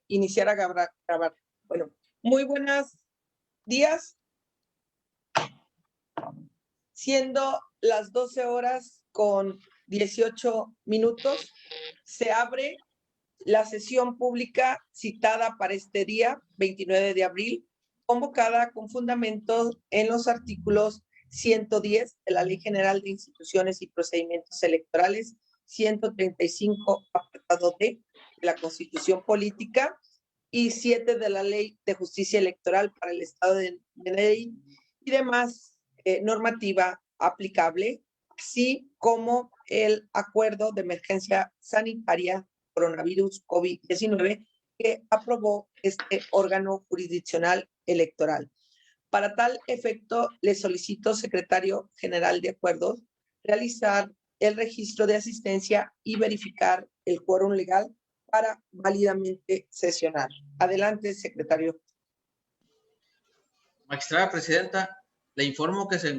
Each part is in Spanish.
iniciar a grabar. Bueno, muy buenos días. Siendo las 12:18, se abre la sesión pública citada para este día, 29 de abril, convocada con fundamento en los artículos 110 de la Ley General de Instituciones y Procedimientos Electorales, 135, apartado D, de la Constitución Política, y 7 de la Ley de Justicia Electoral para el Estado de Ley y demás normativa aplicable, así como el acuerdo de emergencia sanitaria coronavirus COVID-19 que aprobó este órgano jurisdiccional electoral. Para tal efecto, le solicito, secretario general de acuerdos, realizar el registro de asistencia y verificar el quórum legal para válidamente sesionar. Adelante, secretario. Magistrada presidenta, le informo que se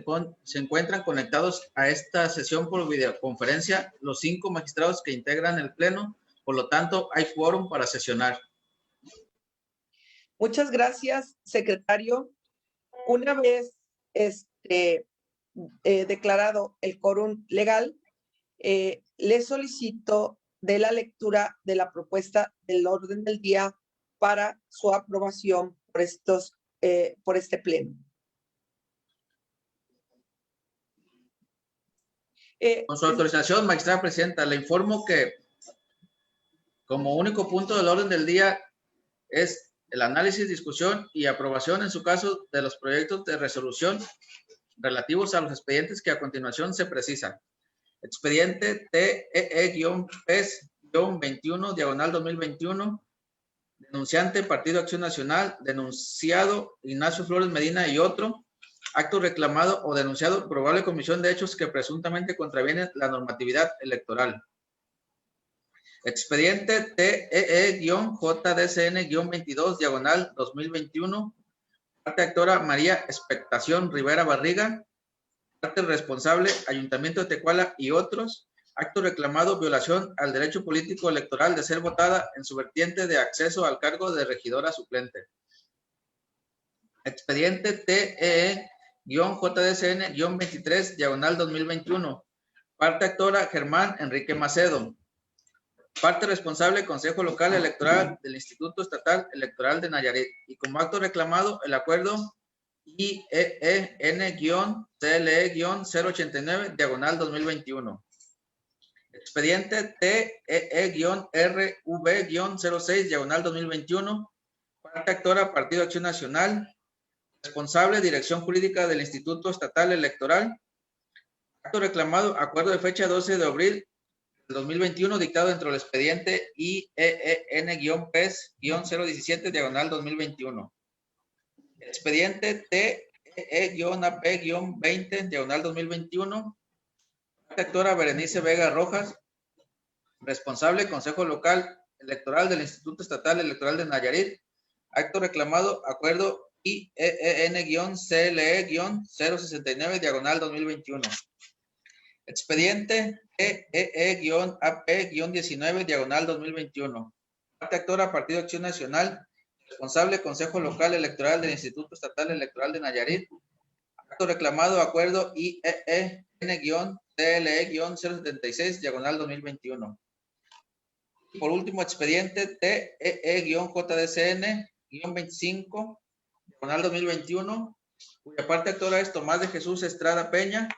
encuentran conectados a esta sesión por videoconferencia los 5 magistrados que integran el pleno, por lo tanto hay quórum para sesionar. Muchas gracias, secretario. Una vez declarado el quórum legal, le solicito de la lectura de la propuesta del orden del día para su aprobación por este pleno. Con su autorización, magistrada presidenta, le informo que como único punto del orden del día es el análisis, discusión y aprobación, en su caso, de los proyectos de resolución relativos a los expedientes que a continuación se precisan. Expediente TEE-PES-21, denunciante Partido Acción Nacional, denunciado Ignacio Flores Medina y otro. Acto reclamado o denunciado, probable comisión de hechos que presuntamente contravienen la normatividad electoral. Expediente TEE-JDCN-22, 2021. Parte actora María Expectación Rivera Barriga. Parte responsable Ayuntamiento de Tecuala y otros. Acto reclamado, violación al derecho político electoral de ser votada en su vertiente de acceso al cargo de regidora suplente. Expediente TEE-JDCN-23, 2021. Parte actora Germán Enrique Macedo. Parte responsable Consejo Local Electoral del Instituto Estatal Electoral de Nayarit. Y como acto reclamado, el acuerdo IEN-CLE-089, 2021. Expediente TEE-RV-06, 2021. Parte actora Partido Acción Nacional. Responsable Dirección Jurídica del Instituto Estatal Electoral. Acto reclamado, acuerdo de fecha 12 de abril del 2021, dictado dentro del expediente IEN-PES-017, 2021. Expediente TEE-AP-20, 2021. Parte actora Berenice Vega Rojas. Responsable Consejo Local Electoral del Instituto Estatal Electoral de Nayarit. Acto reclamado, acuerdo IEN-CLE-069, 2021. Expediente TEE-AP-19, 2021. Parte actora Partido Acción Nacional. Responsable Consejo Local Electoral del Instituto Estatal Electoral de Nayarit. Acto reclamado, acuerdo IEN-CLE-076, 2021. Y por último, expediente TEE-JDCN-25, 2021, cuya parte actora es Tomás de Jesús Estrada Peña,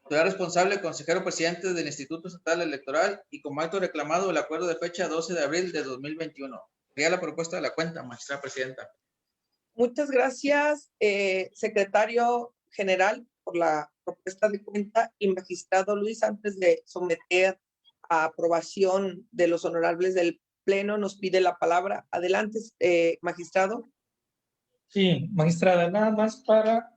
autoridad responsable, consejero presidente del Instituto Estatal Electoral, y como acto reclamado el acuerdo de fecha 12 de abril de 2021. Sería la propuesta de la cuenta, magistrada presidenta. Muchas gracias, secretario general, por la propuesta de cuenta. Y magistrado Luis, antes de someter a aprobación de los honorables del Pleno, nos pide la palabra. Adelante, magistrado. Sí, magistrada, nada más para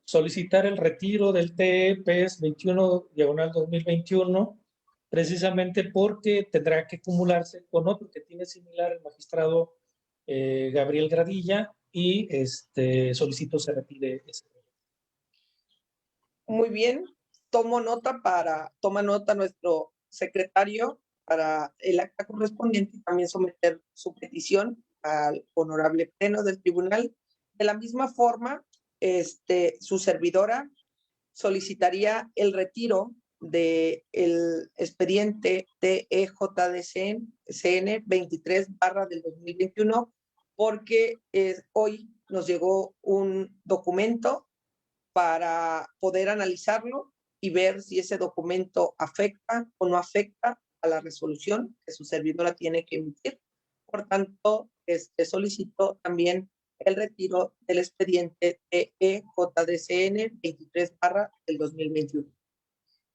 solicitar el retiro del TEE-PES 21, 2021, precisamente porque tendrá que acumularse con otro que tiene similar el magistrado Gabriel Gradilla, y solicito se retire ese. Muy bien, toma nota nuestro secretario para el acta correspondiente y también someter su petición al honorable pleno del tribunal. De la misma forma, su servidora solicitaría el retiro del expediente TEJDCN 23 del 2021 porque hoy nos llegó un documento para poder analizarlo y ver si ese documento afecta o no afecta a la resolución que su servidora tiene que emitir. Por tanto, solicito también el retiro del expediente TEJDCN 23 del 2021.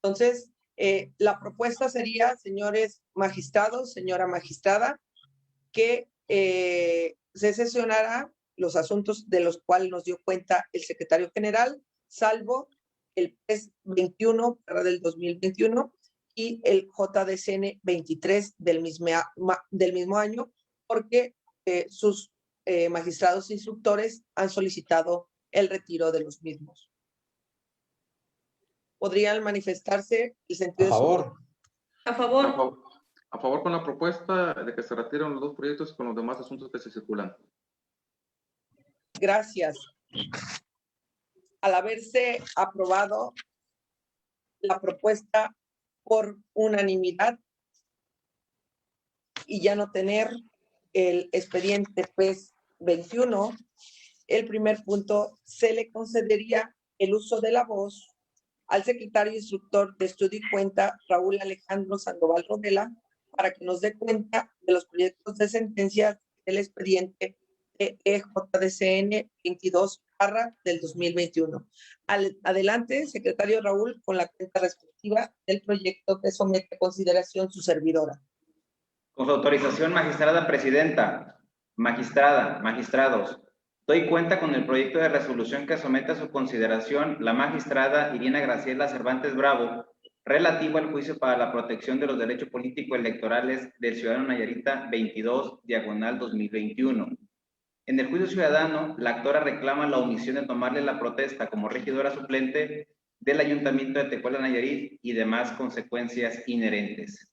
Entonces, la propuesta sería, señores magistrados, señora magistrada, que se sesionara los asuntos de los cuales nos dio cuenta el secretario general, salvo el PES 21 del 2021 y el JDCN 23 del mismo año, porque sus magistrados instructores han solicitado el retiro de los mismos. ¿Podrían manifestarse el sentido de su voto? A favor. A favor con la propuesta de que se retiren los dos proyectos con los demás asuntos que se circulan. Gracias. Al haberse aprobado la propuesta por unanimidad y ya no tener el expediente PES 21, el primer punto, se le concedería el uso de la voz al secretario instructor de estudio y cuenta, Raúl Alejandro Sandoval Rodela, para que nos dé cuenta de los proyectos de sentencia del expediente EJDCN 22 del 2021. Adelante, secretario Raúl, con la cuenta respectiva del proyecto que somete a consideración su servidora. Con su autorización, magistrada presidenta, magistrada, magistrados, doy cuenta con el proyecto de resolución que somete a su consideración la magistrada Irina Graciela Cervantes Bravo, relativo al juicio para la protección de los derechos políticos electorales del ciudadano Nayarita 22/2021. En el juicio ciudadano, la actora reclama la omisión de tomarle la protesta como regidora suplente del Ayuntamiento de Tecuala, Nayarit y demás consecuencias inherentes.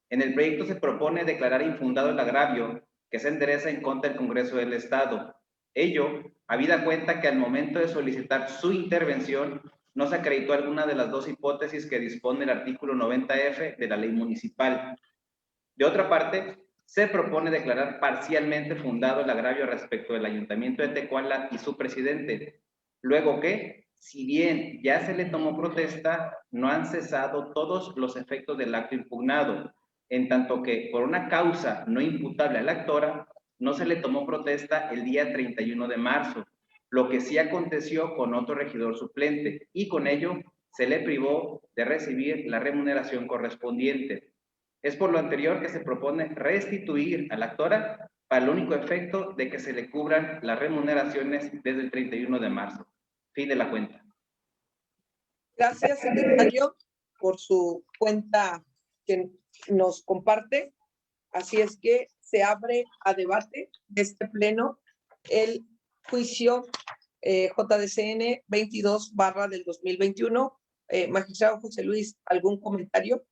En el proyecto se propone declarar infundado el agravio que se endereza en contra del Congreso del Estado. Ello, habida cuenta que al momento de solicitar su intervención, no se acreditó alguna de las dos hipótesis que dispone el artículo 90F de la ley municipal. De otra parte, se propone declarar parcialmente fundado el agravio respecto del Ayuntamiento de Tecuala y su presidente, luego que, si bien ya se le tomó protesta, no han cesado todos los efectos del acto impugnado, en tanto que por una causa no imputable a la actora, no se le tomó protesta el día 31 de marzo, lo que sí aconteció con otro regidor suplente, y con ello se le privó de recibir la remuneración correspondiente. Es por lo anterior que se propone restituir a la actora para el único efecto de que se le cubran las remuneraciones desde el 31 de marzo. Fin de la cuenta. Gracias, secretario, por su cuenta que nos comparte. Así es que se abre a debate de este pleno el juicio JDCN 22 del 2021. Magistrado José Luis, ¿algún comentario?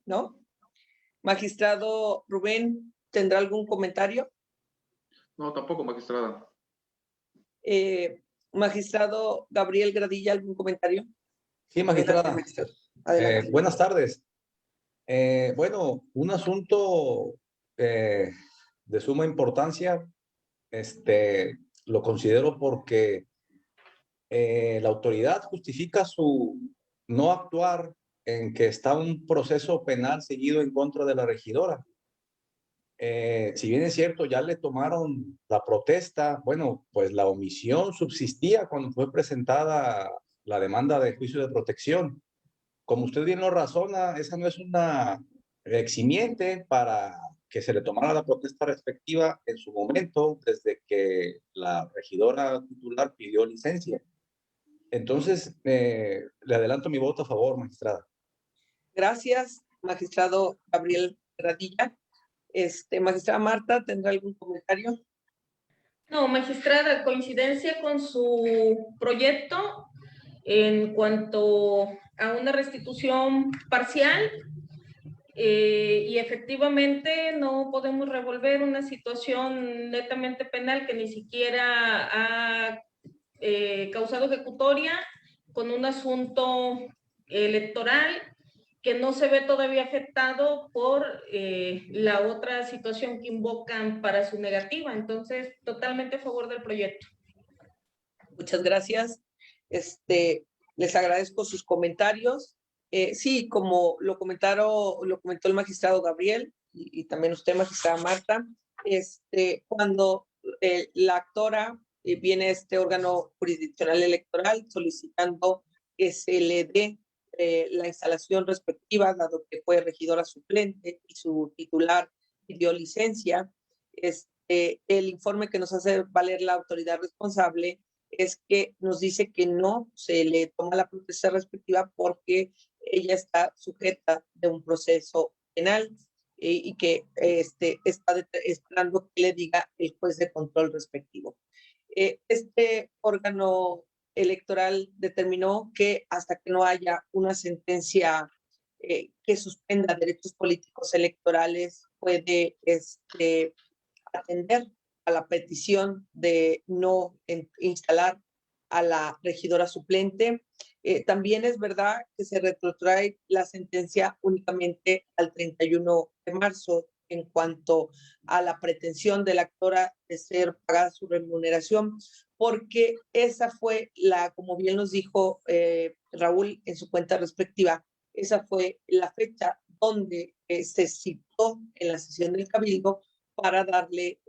¿No? Magistrado Rubén, ¿tendrá algún comentario? No, tampoco, magistrada. Magistrado Gabriel Gradilla, ¿algún comentario? Sí, magistrada. Adelante. Buenas tardes. Bueno, un asunto de suma importancia, lo considero porque la autoridad justifica su no actuar en que está un proceso penal seguido en contra de la regidora. Si bien es cierto, ya le tomaron la protesta, bueno, pues la omisión subsistía cuando fue presentada la demanda de juicio de protección. Como usted bien lo razona, esa no es una eximiente para que se le tomara la protesta respectiva en su momento, desde que la regidora titular pidió licencia. Entonces, le adelanto mi voto a favor, magistrada. Gracias, magistrado Gabriel Gradilla. Magistrada Marta, ¿tendrá algún comentario? No, magistrada, coincidencia con su proyecto en cuanto a una restitución parcial y efectivamente no podemos revolver una situación netamente penal que ni siquiera ha causado ejecutoria con un asunto electoral que no se ve todavía afectado por la otra situación que invocan para su negativa. Entonces, totalmente a favor del proyecto. Muchas gracias. Les agradezco sus comentarios. Sí, como lo comentó el magistrado Gabriel y también usted, magistrada Marta, cuando la actora viene a este órgano jurisdiccional electoral solicitando que se le dé la instalación respectiva, dado que fue regidora suplente y su titular pidió licencia, el informe que nos hace valer la autoridad responsable es que nos dice que no se le toma la protesta respectiva porque ella está sujeta de un proceso penal y que está esperando que le diga el juez de control respectivo. Este órgano electoral determinó que hasta que no haya una sentencia que suspenda derechos políticos electorales, puede atender a la petición de no instalar a la regidora suplente. También es verdad que se retrotrae la sentencia únicamente al 31 de marzo en cuanto a la pretensión de la actora de ser pagada su remuneración, porque esa fue como bien nos dijo Raúl en su cuenta respectiva, esa fue la fecha donde se citó en la sesión del Cabildo para darle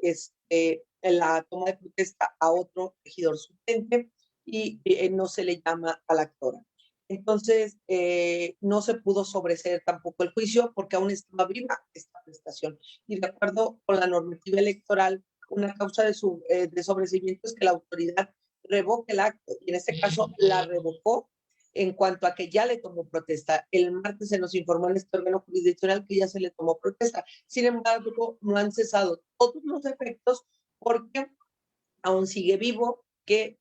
la toma de protesta a otro regidor suplente y no se le llama a la actora. Entonces, no se pudo sobreseer tampoco el juicio porque aún estaba viva esta prestación. Y de acuerdo con la normativa electoral, una causa de sobreseimiento es que la autoridad revoque el acto y en este caso la revocó en cuanto a que ya le tomó protesta. El martes se nos informó en este órgano jurisdiccional que ya se le tomó protesta. Sin embargo, no han cesado todos los efectos porque aún sigue vivo, que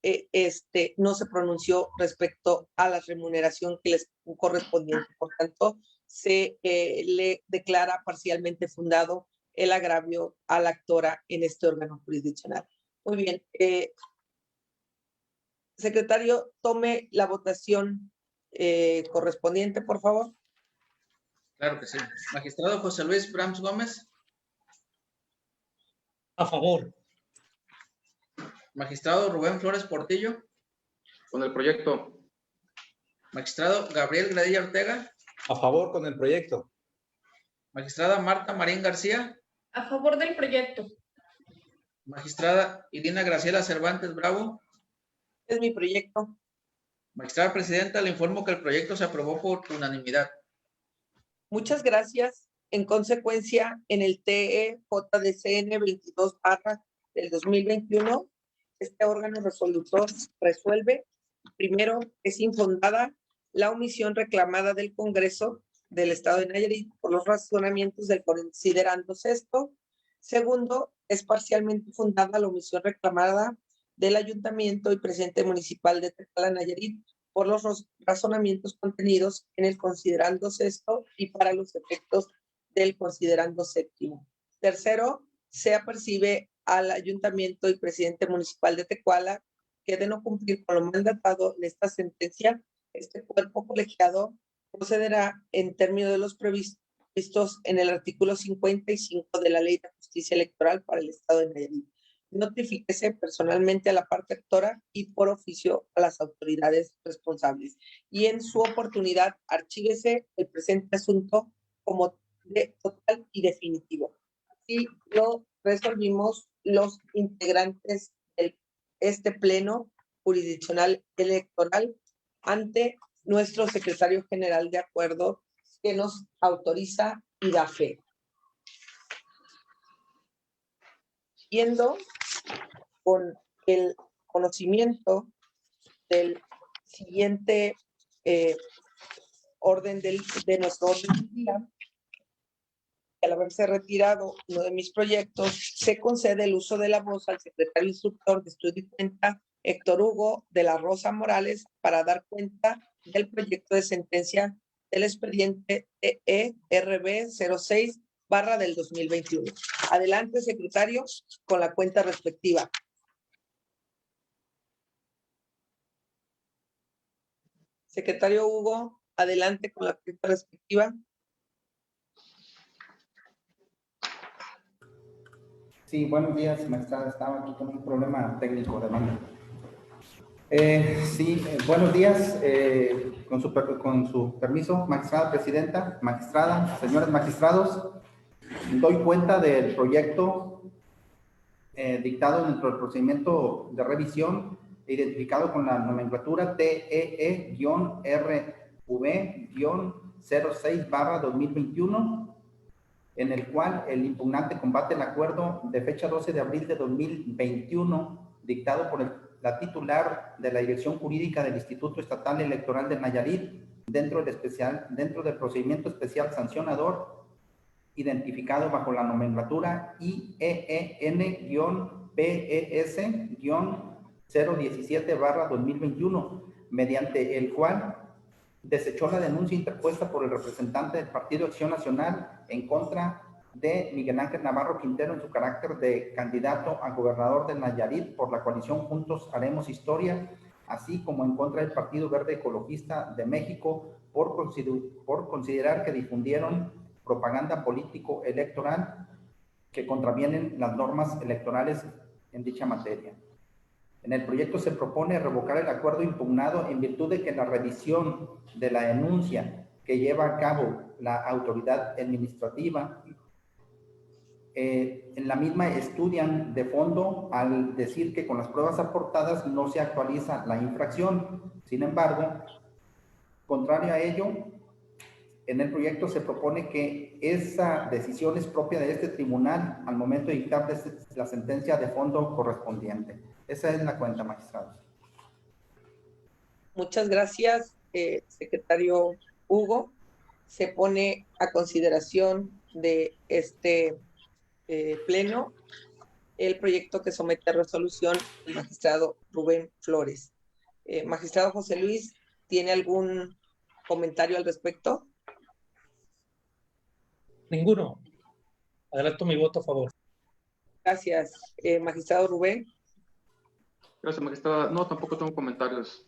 no se pronunció respecto a la remuneración que les correspondiente. Por tanto, se le declara parcialmente fundado el agravio a la actora en este órgano jurisdiccional. Muy bien. Secretario, tome la votación correspondiente, por favor. Claro que sí. Magistrado José Luis Brams Gómez. A favor. Magistrado Rubén Flores Portillo. Con el proyecto. Magistrado Gabriel Gradilla Ortega. A favor con el proyecto. Magistrada Marta Marín García. A favor del proyecto. Magistrada Irina Graciela Cervantes Bravo. Es mi proyecto. Magistrada Presidenta, le informo que el proyecto se aprobó por unanimidad. Muchas gracias. En consecuencia, en el TEJDCN 22 del 2021, este órgano resolutor resuelve, primero, es infundada la omisión reclamada del Congreso del Estado de Nayarit por los razonamientos del considerando sexto. Segundo, es parcialmente fundada la omisión reclamada del Ayuntamiento y Presidente Municipal de Tecala, Nayarit, por los razonamientos contenidos en el considerando sexto y para los efectos del considerando séptimo. Tercero, se apercibe al Ayuntamiento y Presidente Municipal de Tecuala que de no cumplir con lo mandatado en esta sentencia, este cuerpo colegiado procederá en términos de los previstos en el artículo 55 de la Ley de Justicia Electoral para el Estado de Nayarit. Notifíquese personalmente a la parte actora y por oficio a las autoridades responsables. Y en su oportunidad, archívese el presente asunto como total y definitivo. Así lo resolvimos los integrantes de este pleno jurisdiccional electoral ante nuestro secretario general de acuerdo que nos autoriza y da fe. Siguiendo con el conocimiento del siguiente orden de nuestro orden del día, al haberse retirado uno de mis proyectos, se concede el uso de la voz al secretario instructor de estudio y cuenta Héctor Hugo de la Rosa Morales para dar cuenta del proyecto de sentencia del expediente ERB 06 barra del 2021. Adelante, secretario, con la cuenta respectiva. Secretario Hugo, adelante con la cuenta respectiva. Sí, buenos días, magistrada. Estaba aquí con un problema técnico de mando. Buenos días. Con su permiso, magistrada presidenta, magistrada, señores magistrados, doy cuenta del proyecto dictado dentro del procedimiento de revisión identificado con la nomenclatura TEE-RV-06/2021, en el cual el impugnante combate el acuerdo de fecha 12 de abril de 2021 dictado por la titular de la Dirección Jurídica del Instituto Estatal Electoral de Nayarit dentro del procedimiento especial sancionador identificado bajo la nomenclatura IEN-PES-017/2021, mediante el cual desechó la denuncia interpuesta por el representante del Partido Acción Nacional en contra de Miguel Ángel Navarro Quintero en su carácter de candidato a gobernador de Nayarit por la coalición Juntos Haremos Historia, así como en contra del Partido Verde Ecologista de México por considerar que difundieron propaganda político-electoral que contravienen las normas electorales en dicha materia. En el proyecto se propone revocar el acuerdo impugnado en virtud de que la revisión de la denuncia que lleva a cabo la autoridad administrativa, en la misma estudian de fondo al decir que con las pruebas aportadas no se actualiza la infracción. Sin embargo, contrario a ello, en el proyecto se propone que esa decisión es propia de este tribunal al momento de dictar la sentencia de fondo correspondiente. Esa es la cuenta, magistrado. Muchas gracias, secretario Hugo. Se pone a consideración de este pleno el proyecto que somete a resolución el magistrado Rubén Flores. Magistrado José Luis, ¿tiene algún comentario al respecto? Ninguno. Adelanto mi voto a favor. Gracias. Magistrado Rubén. Gracias, magistrada. No, tampoco tengo comentarios.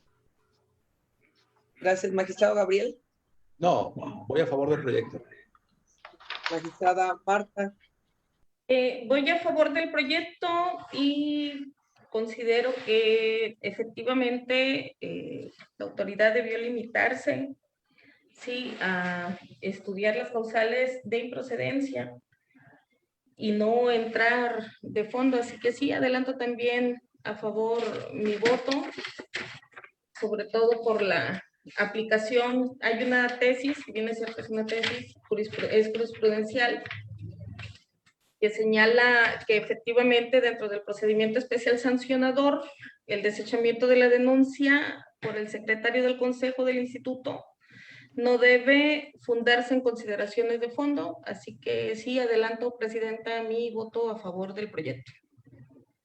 Gracias. Magistrado Gabriel. No, voy a favor del proyecto. Magistrada Marta. Voy a favor del proyecto y considero que efectivamente la autoridad debió limitarse, sí, a estudiar las causales de improcedencia y no entrar de fondo. Así que sí, adelanto también a favor mi voto, sobre todo por la aplicación. Hay una tesis, si bien es cierto, es una tesis, es jurisprudencial, que señala que efectivamente dentro del procedimiento especial sancionador, el desechamiento de la denuncia por el secretario del Consejo del Instituto no debe fundarse en consideraciones de fondo, así que sí, adelanto, presidenta, mi voto a favor del proyecto.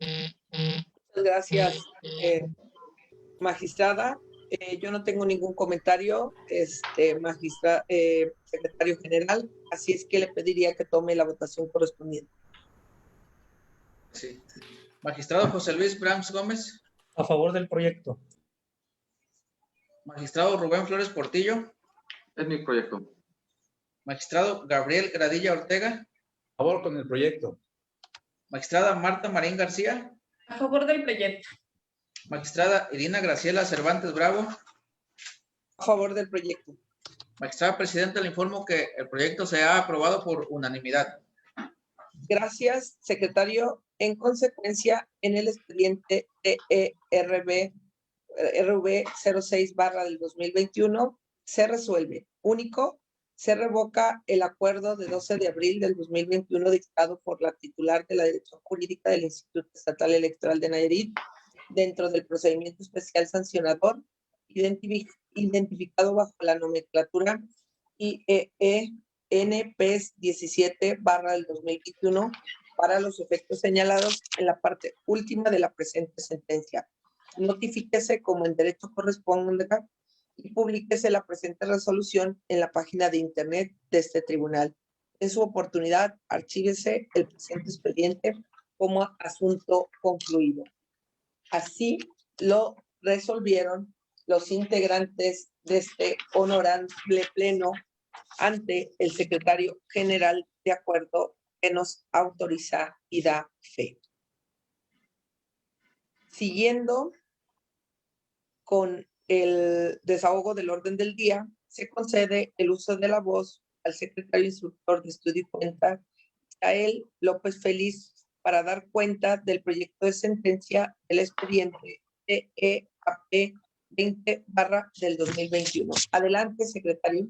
Muchas gracias, magistrada. Yo no tengo ningún comentario, secretario general, así es que le pediría que tome la votación correspondiente. Sí. Magistrado José Luis Brams Gómez. A favor del proyecto. Magistrado Rubén Flores Portillo. Es mi proyecto. Magistrado Gabriel Gradilla Ortega. A favor con el proyecto. Magistrada Marta Marín García. A favor del proyecto. Magistrada Irina Graciela Cervantes Bravo. A favor del proyecto. Magistrada Presidenta, le informo que el proyecto se ha aprobado por unanimidad. Gracias, secretario. En consecuencia, en el expediente TERV 06/2021 se resuelve. Único, se revoca el acuerdo de 12 de abril del 2021 dictado por la titular de la Dirección Jurídica del Instituto Estatal Electoral de Nayarit dentro del procedimiento especial sancionador identificado bajo la nomenclatura IEN-PES 17/2021 para los efectos señalados en la parte última de la presente sentencia. notifíquese como en derecho corresponda y publíquese la presente resolución en la página de internet de este tribunal. En su oportunidad, archívese el presente expediente como asunto concluido. Así lo resolvieron los integrantes de este honorable pleno ante el secretario general, de acuerdo que nos autoriza y da fe. Siguiendo con el desahogo del orden del día, se concede el uso de la voz al secretario instructor de estudio y cuenta, Misael López Feliz, para dar cuenta del proyecto de sentencia del expediente TEAP 20/2021. Adelante, secretario.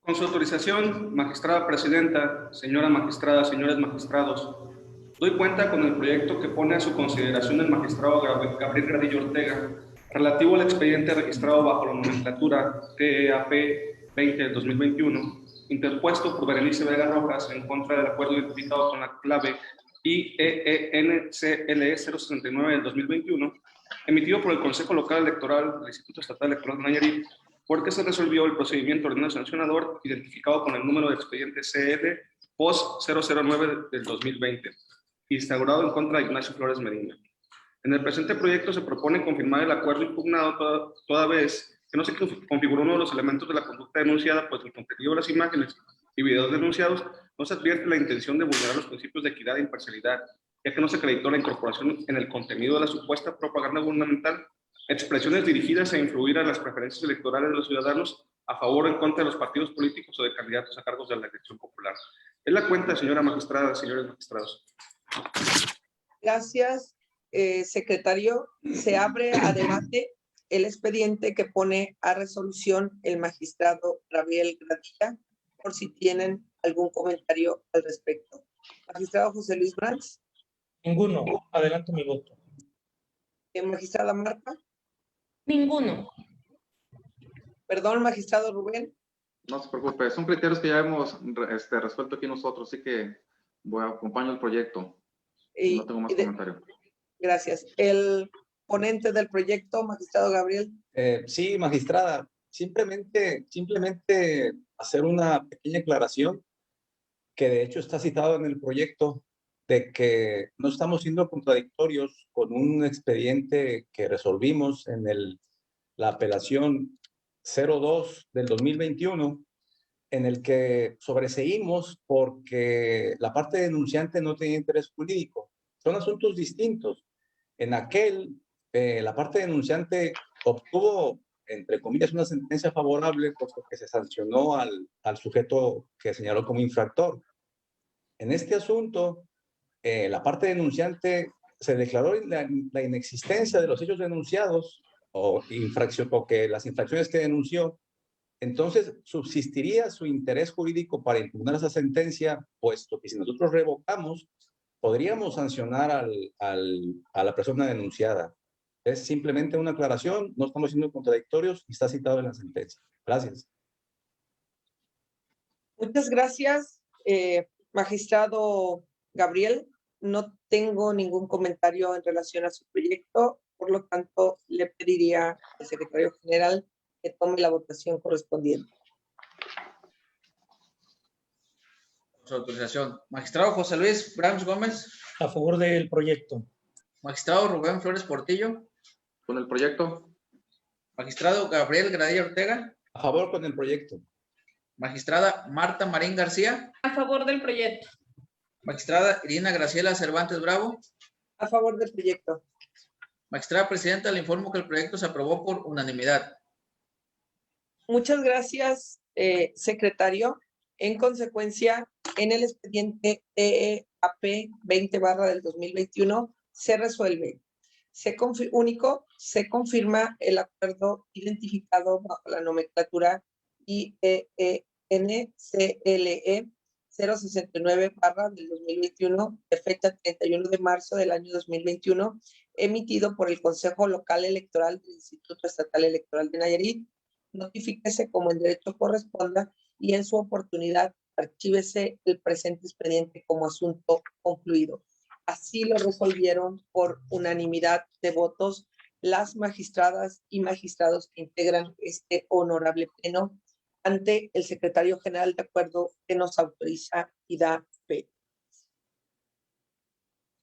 Con su autorización, magistrada presidenta, señora magistrada, señores magistrados, doy cuenta con el proyecto que pone a su consideración el magistrado Gabriel Gradillo Ortega, relativo al expediente registrado bajo la nomenclatura TEAP 20/2021, interpuesto por Berenice Vega Rojas en contra del acuerdo identificado con la clave IEENCLE 069 del 2021, emitido por el Consejo Local Electoral del Instituto Estatal Electoral de Nayarit, porque se resolvió el procedimiento ordinario sancionador identificado con el número de expediente CL POS 009 del 2020, instaurado en contra de Ignacio Flores Medina. En el presente proyecto se propone confirmar el acuerdo impugnado toda vez que no se configuró uno de los elementos de la conducta denunciada, pues el contenido de las imágenes y videos denunciados no se advierte la intención de vulnerar los principios de equidad e imparcialidad, ya que no se acreditó la incorporación en el contenido de la supuesta propaganda gubernamental expresiones dirigidas a influir en las preferencias electorales de los ciudadanos a favor o en contra de los partidos políticos o de candidatos a cargos de la elección popular. Es la cuenta, señora magistrada, señores magistrados. Gracias, secretario. Se abre a debate el expediente que pone a resolución el magistrado Gabriel Gradilla, por si tienen algún comentario al respecto. Magistrado José Luis Brands. Ninguno. Adelanto mi voto. Magistrada Marta. Ninguno. Perdón, magistrado Rubén. No se preocupe, son criterios que ya hemos resuelto aquí nosotros, así que acompaño el proyecto. No tengo más comentario. Gracias. El ponente del proyecto, magistrado Gabriel. Sí, magistrada, simplemente hacer una pequeña aclaración que de hecho está citado en el proyecto, de que no estamos siendo contradictorios con un expediente que resolvimos en la apelación 02 del 2021, en el que sobreseímos porque la parte denunciante no tenía interés jurídico. Son asuntos distintos. En aquel, la parte denunciante obtuvo, entre comillas, una sentencia favorable porque se sancionó al sujeto que señaló como infractor. En este asunto, la parte denunciante se declaró la inexistencia de los hechos denunciados o que las infracciones que denunció. Entonces, subsistiría su interés jurídico para impugnar esa sentencia, puesto que si nosotros revocamos, podríamos sancionar a la persona denunciada. Es simplemente una aclaración, no estamos siendo contradictorios y está citado en la sentencia. Gracias. Muchas gracias, magistrado Gabriel. No tengo ningún comentario en relación a su proyecto, por lo tanto, le pediría al secretario general que tome la votación correspondiente. Su autorización. Magistrado José Luis Brams Gómez. A favor del proyecto. Magistrado Rubén Flores Portillo. Con el proyecto. Magistrado Gabriel Gradilla Ortega. A favor con el proyecto. Magistrada Marta Marín García. A favor del proyecto. Magistrada Irina Graciela Cervantes Bravo. A favor del proyecto. Magistrada presidenta, le informo que el proyecto se aprobó por unanimidad. Muchas gracias, secretario. En consecuencia, en el expediente TEAP 20/2021 se resuelve. Se confirma el acuerdo identificado bajo la nomenclatura IEENCLE 069/2021 de fecha 31 de marzo del año 2021, emitido por el Consejo Local Electoral del Instituto Estatal Electoral de Nayarit. Notifíquese como en derecho corresponda y en su oportunidad archívese el presente expediente como asunto concluido. Así lo resolvieron por unanimidad de votos las magistradas y magistrados que integran este honorable pleno ante el secretario general de acuerdo que nos autoriza y da fe.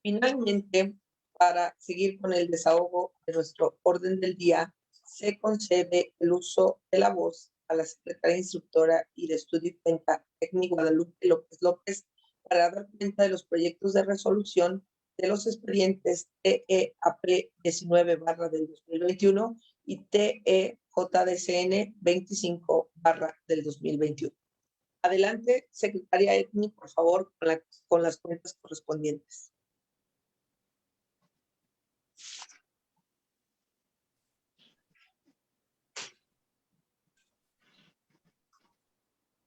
Finalmente, para seguir con el desahogo de nuestro orden del día, se concede el uso de la voz a la secretaria instructora y de estudio y cuenta técnico Guadalupe López López para dar cuenta de los proyectos de resolución de los expedientes TEAP 19 del 2021 y TEJDCN 25 del 2021. Adelante, secretaria Edni, por favor, con las cuentas correspondientes.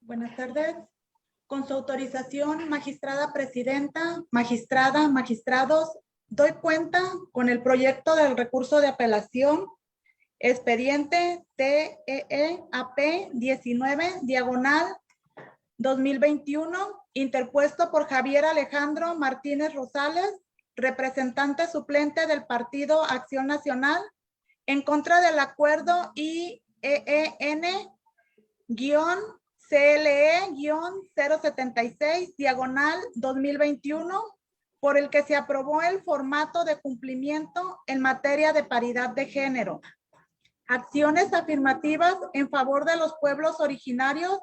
Buenas tardes. Con su autorización, magistrada presidenta, magistrada, magistrados, doy cuenta con el proyecto del recurso de apelación, expediente TEAP 19, diagonal 2021, interpuesto por Javier Alejandro Martínez Rosales, representante suplente del Partido Acción Nacional, en contra del acuerdo IEN-CLE-076, diagonal 2021, por el que se aprobó el formato de cumplimiento en materia de paridad de género. Acciones afirmativas en favor de los pueblos originarios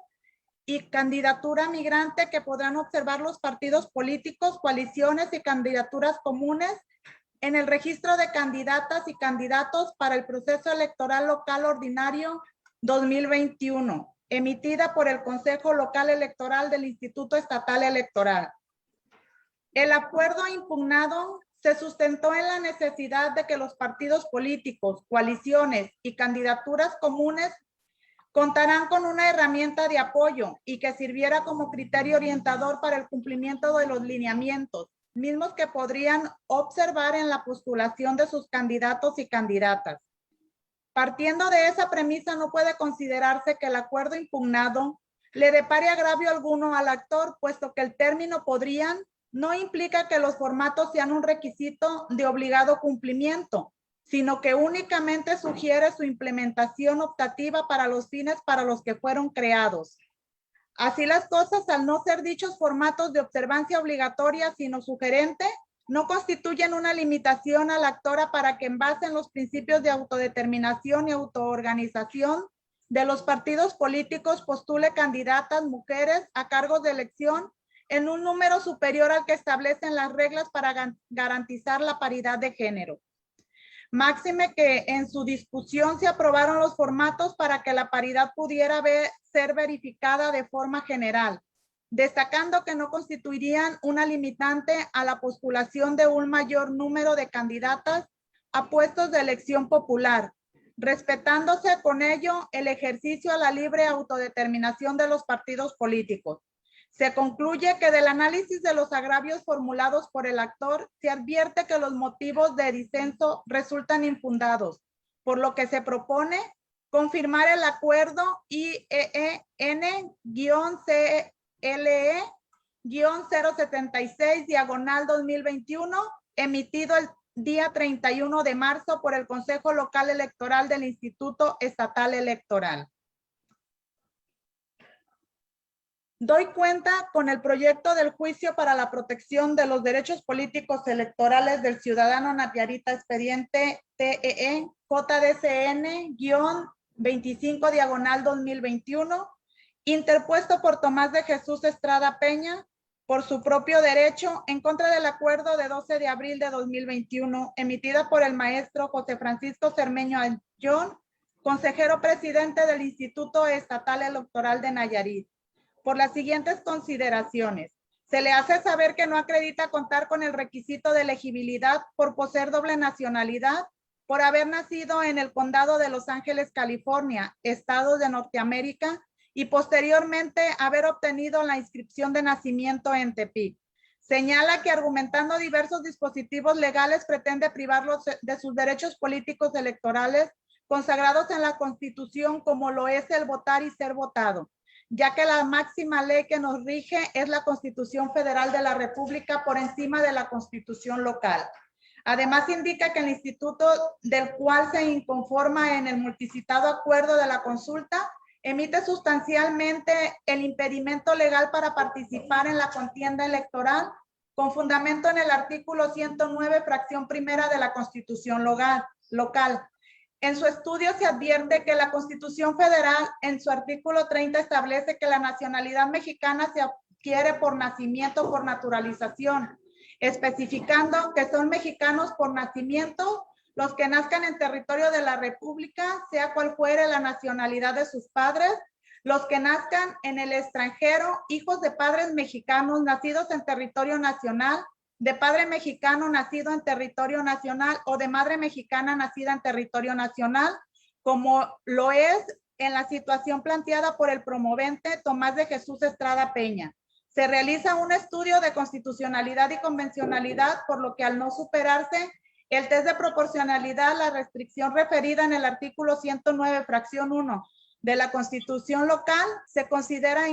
y candidatura migrante que podrán observar los partidos políticos, coaliciones y candidaturas comunes en el registro de candidatas y candidatos para el proceso electoral local ordinario 2021, emitida por el Consejo Local Electoral del Instituto Estatal Electoral. El acuerdo impugnado se sustentó en la necesidad de que los partidos políticos, coaliciones y candidaturas comunes contarán con una herramienta de apoyo y que sirviera como criterio orientador para el cumplimiento de los lineamientos, mismos que podrían observar en la postulación de sus candidatos y candidatas. Partiendo de esa premisa, no puede considerarse que el acuerdo impugnado le depare agravio alguno al actor, puesto que el término podrían no implica que los formatos sean un requisito de obligado cumplimiento, sino que únicamente sugiere su implementación optativa para los fines para los que fueron creados. Así las cosas, al no ser dichos formatos de observancia obligatoria, sino sugerente, no constituyen una limitación a la actora para que en base en los principios de autodeterminación y autoorganización de los partidos políticos postule candidatas mujeres a cargos de elección en un número superior al que establecen las reglas para garantizar la paridad de género. Máxime que en su discusión se aprobaron los formatos para que la paridad pudiera ser verificada de forma general, destacando que no constituirían una limitante a la postulación de un mayor número de candidatas a puestos de elección popular, respetándose con ello el ejercicio a la libre autodeterminación de los partidos políticos. Se concluye que del análisis de los agravios formulados por el actor se advierte que los motivos de disenso resultan infundados, por lo que se propone confirmar el acuerdo IEN-CLE-076 diagonal 2021 emitido el día 31 de marzo por el Consejo Local Electoral del Instituto Estatal Electoral. Doy cuenta con el proyecto del juicio para la protección de los derechos políticos electorales del ciudadano Napiarita, expediente TEE-JDCN-25 diagonal 2021, interpuesto por Tomás de Jesús Estrada Peña, por su propio derecho, en contra del acuerdo de 12 de abril de 2021, emitida por el maestro José Francisco Cermeño Ayllón, consejero presidente del Instituto Estatal Electoral de Nayarit, por las siguientes consideraciones. Se le hace saber que no acredita contar con el requisito de elegibilidad por poseer doble nacionalidad, por haber nacido en el condado de Los Ángeles, California, estado de Norteamérica, y posteriormente haber obtenido la inscripción de nacimiento en Tepic. Señala que argumentando diversos dispositivos legales pretende privarlos de sus derechos políticos electorales consagrados en la Constitución, como lo es el votar y ser votado, ya que la máxima ley que nos rige es la Constitución Federal de la República por encima de la Constitución local. Además, indica que el instituto del cual se inconforma en el multicitado acuerdo de la consulta emite sustancialmente el impedimento legal para participar en la contienda electoral con fundamento en el artículo 109, fracción primera de la Constitución local. En su estudio se advierte que la Constitución Federal, en su artículo 30, establece que la nacionalidad mexicana se adquiere por nacimiento o por naturalización, especificando que son mexicanos por nacimiento los que nazcan en territorio de la República, sea cual fuere la nacionalidad de sus padres, los que nazcan en el extranjero, hijos de padres mexicanos nacidos en territorio nacional, de padre mexicano nacido en territorio nacional o de madre mexicana nacida en territorio nacional, como lo es en la situación planteada por el promovente Tomás de Jesús Estrada Peña. Se realiza un estudio de constitucionalidad y convencionalidad, por lo que al no superarse el test de proporcionalidad, la restricción referida en el artículo 109, fracción 1 de la Constitución local, se considera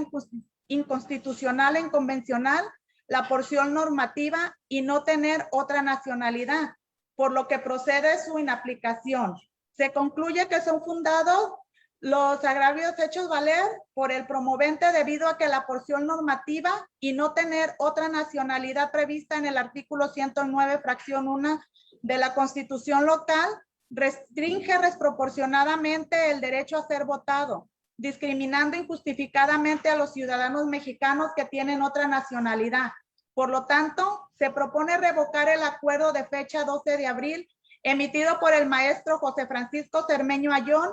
inconstitucional e inconvencional la porción normativa y no tener otra nacionalidad, por lo que procede su inaplicación. Se concluye que son fundados los agravios hechos valer por el promovente debido a que la porción normativa y no tener otra nacionalidad prevista en el artículo 109, fracción 1 de la Constitución local restringe desproporcionadamente el derecho a ser votado, discriminando injustificadamente a los ciudadanos mexicanos que tienen otra nacionalidad. Por lo tanto, se propone revocar el acuerdo de fecha 12 de abril emitido por el maestro José Francisco Cermeño Ayón,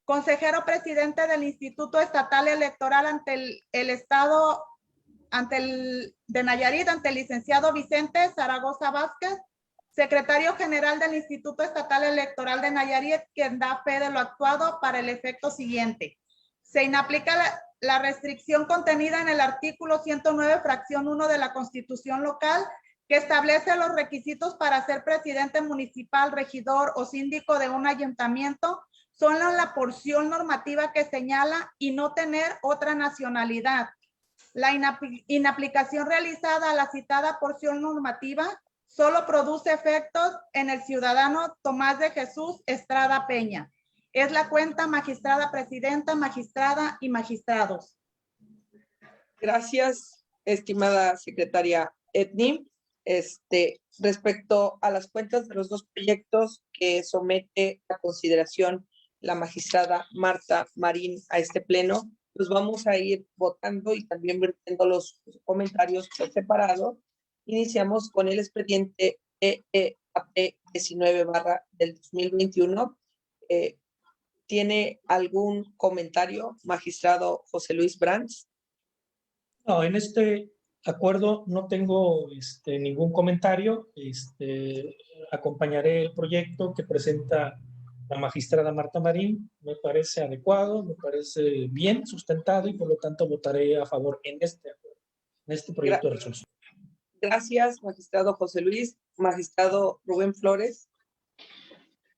consejero presidente del Instituto Estatal Electoral ante el Estado de Nayarit, ante el licenciado Vicente Zaragoza Vázquez, secretario general del Instituto Estatal Electoral de Nayarit, quien da fe de lo actuado para el efecto siguiente. Se inaplica la restricción contenida en el artículo 109, fracción 1 de la Constitución local, que establece los requisitos para ser presidente municipal, regidor o síndico de un ayuntamiento, solo en la porción normativa que señala y no tener otra nacionalidad. La inaplicación realizada a la citada porción normativa solo produce efectos en el ciudadano Tomás de Jesús Estrada Peña. Es la cuenta, magistrada presidenta, magistrada y magistrados. Gracias, estimada secretaria Etni. Respecto a las cuentas de los dos proyectos que somete a consideración la magistrada Marta Marín a este pleno, los vamos a ir votando y también vertiendo los comentarios por separado. Iniciamos con el expediente EEAP 19/2021. ¿Tiene algún comentario, magistrado José Luis Brands? No, en este acuerdo no tengo ningún comentario. Acompañaré el proyecto que presenta la magistrada Marta Marín. Me parece adecuado, me parece bien sustentado y por lo tanto votaré a favor en este acuerdo, en este proyecto de resolución. Gracias, magistrado José Luis. Magistrado Rubén Flores.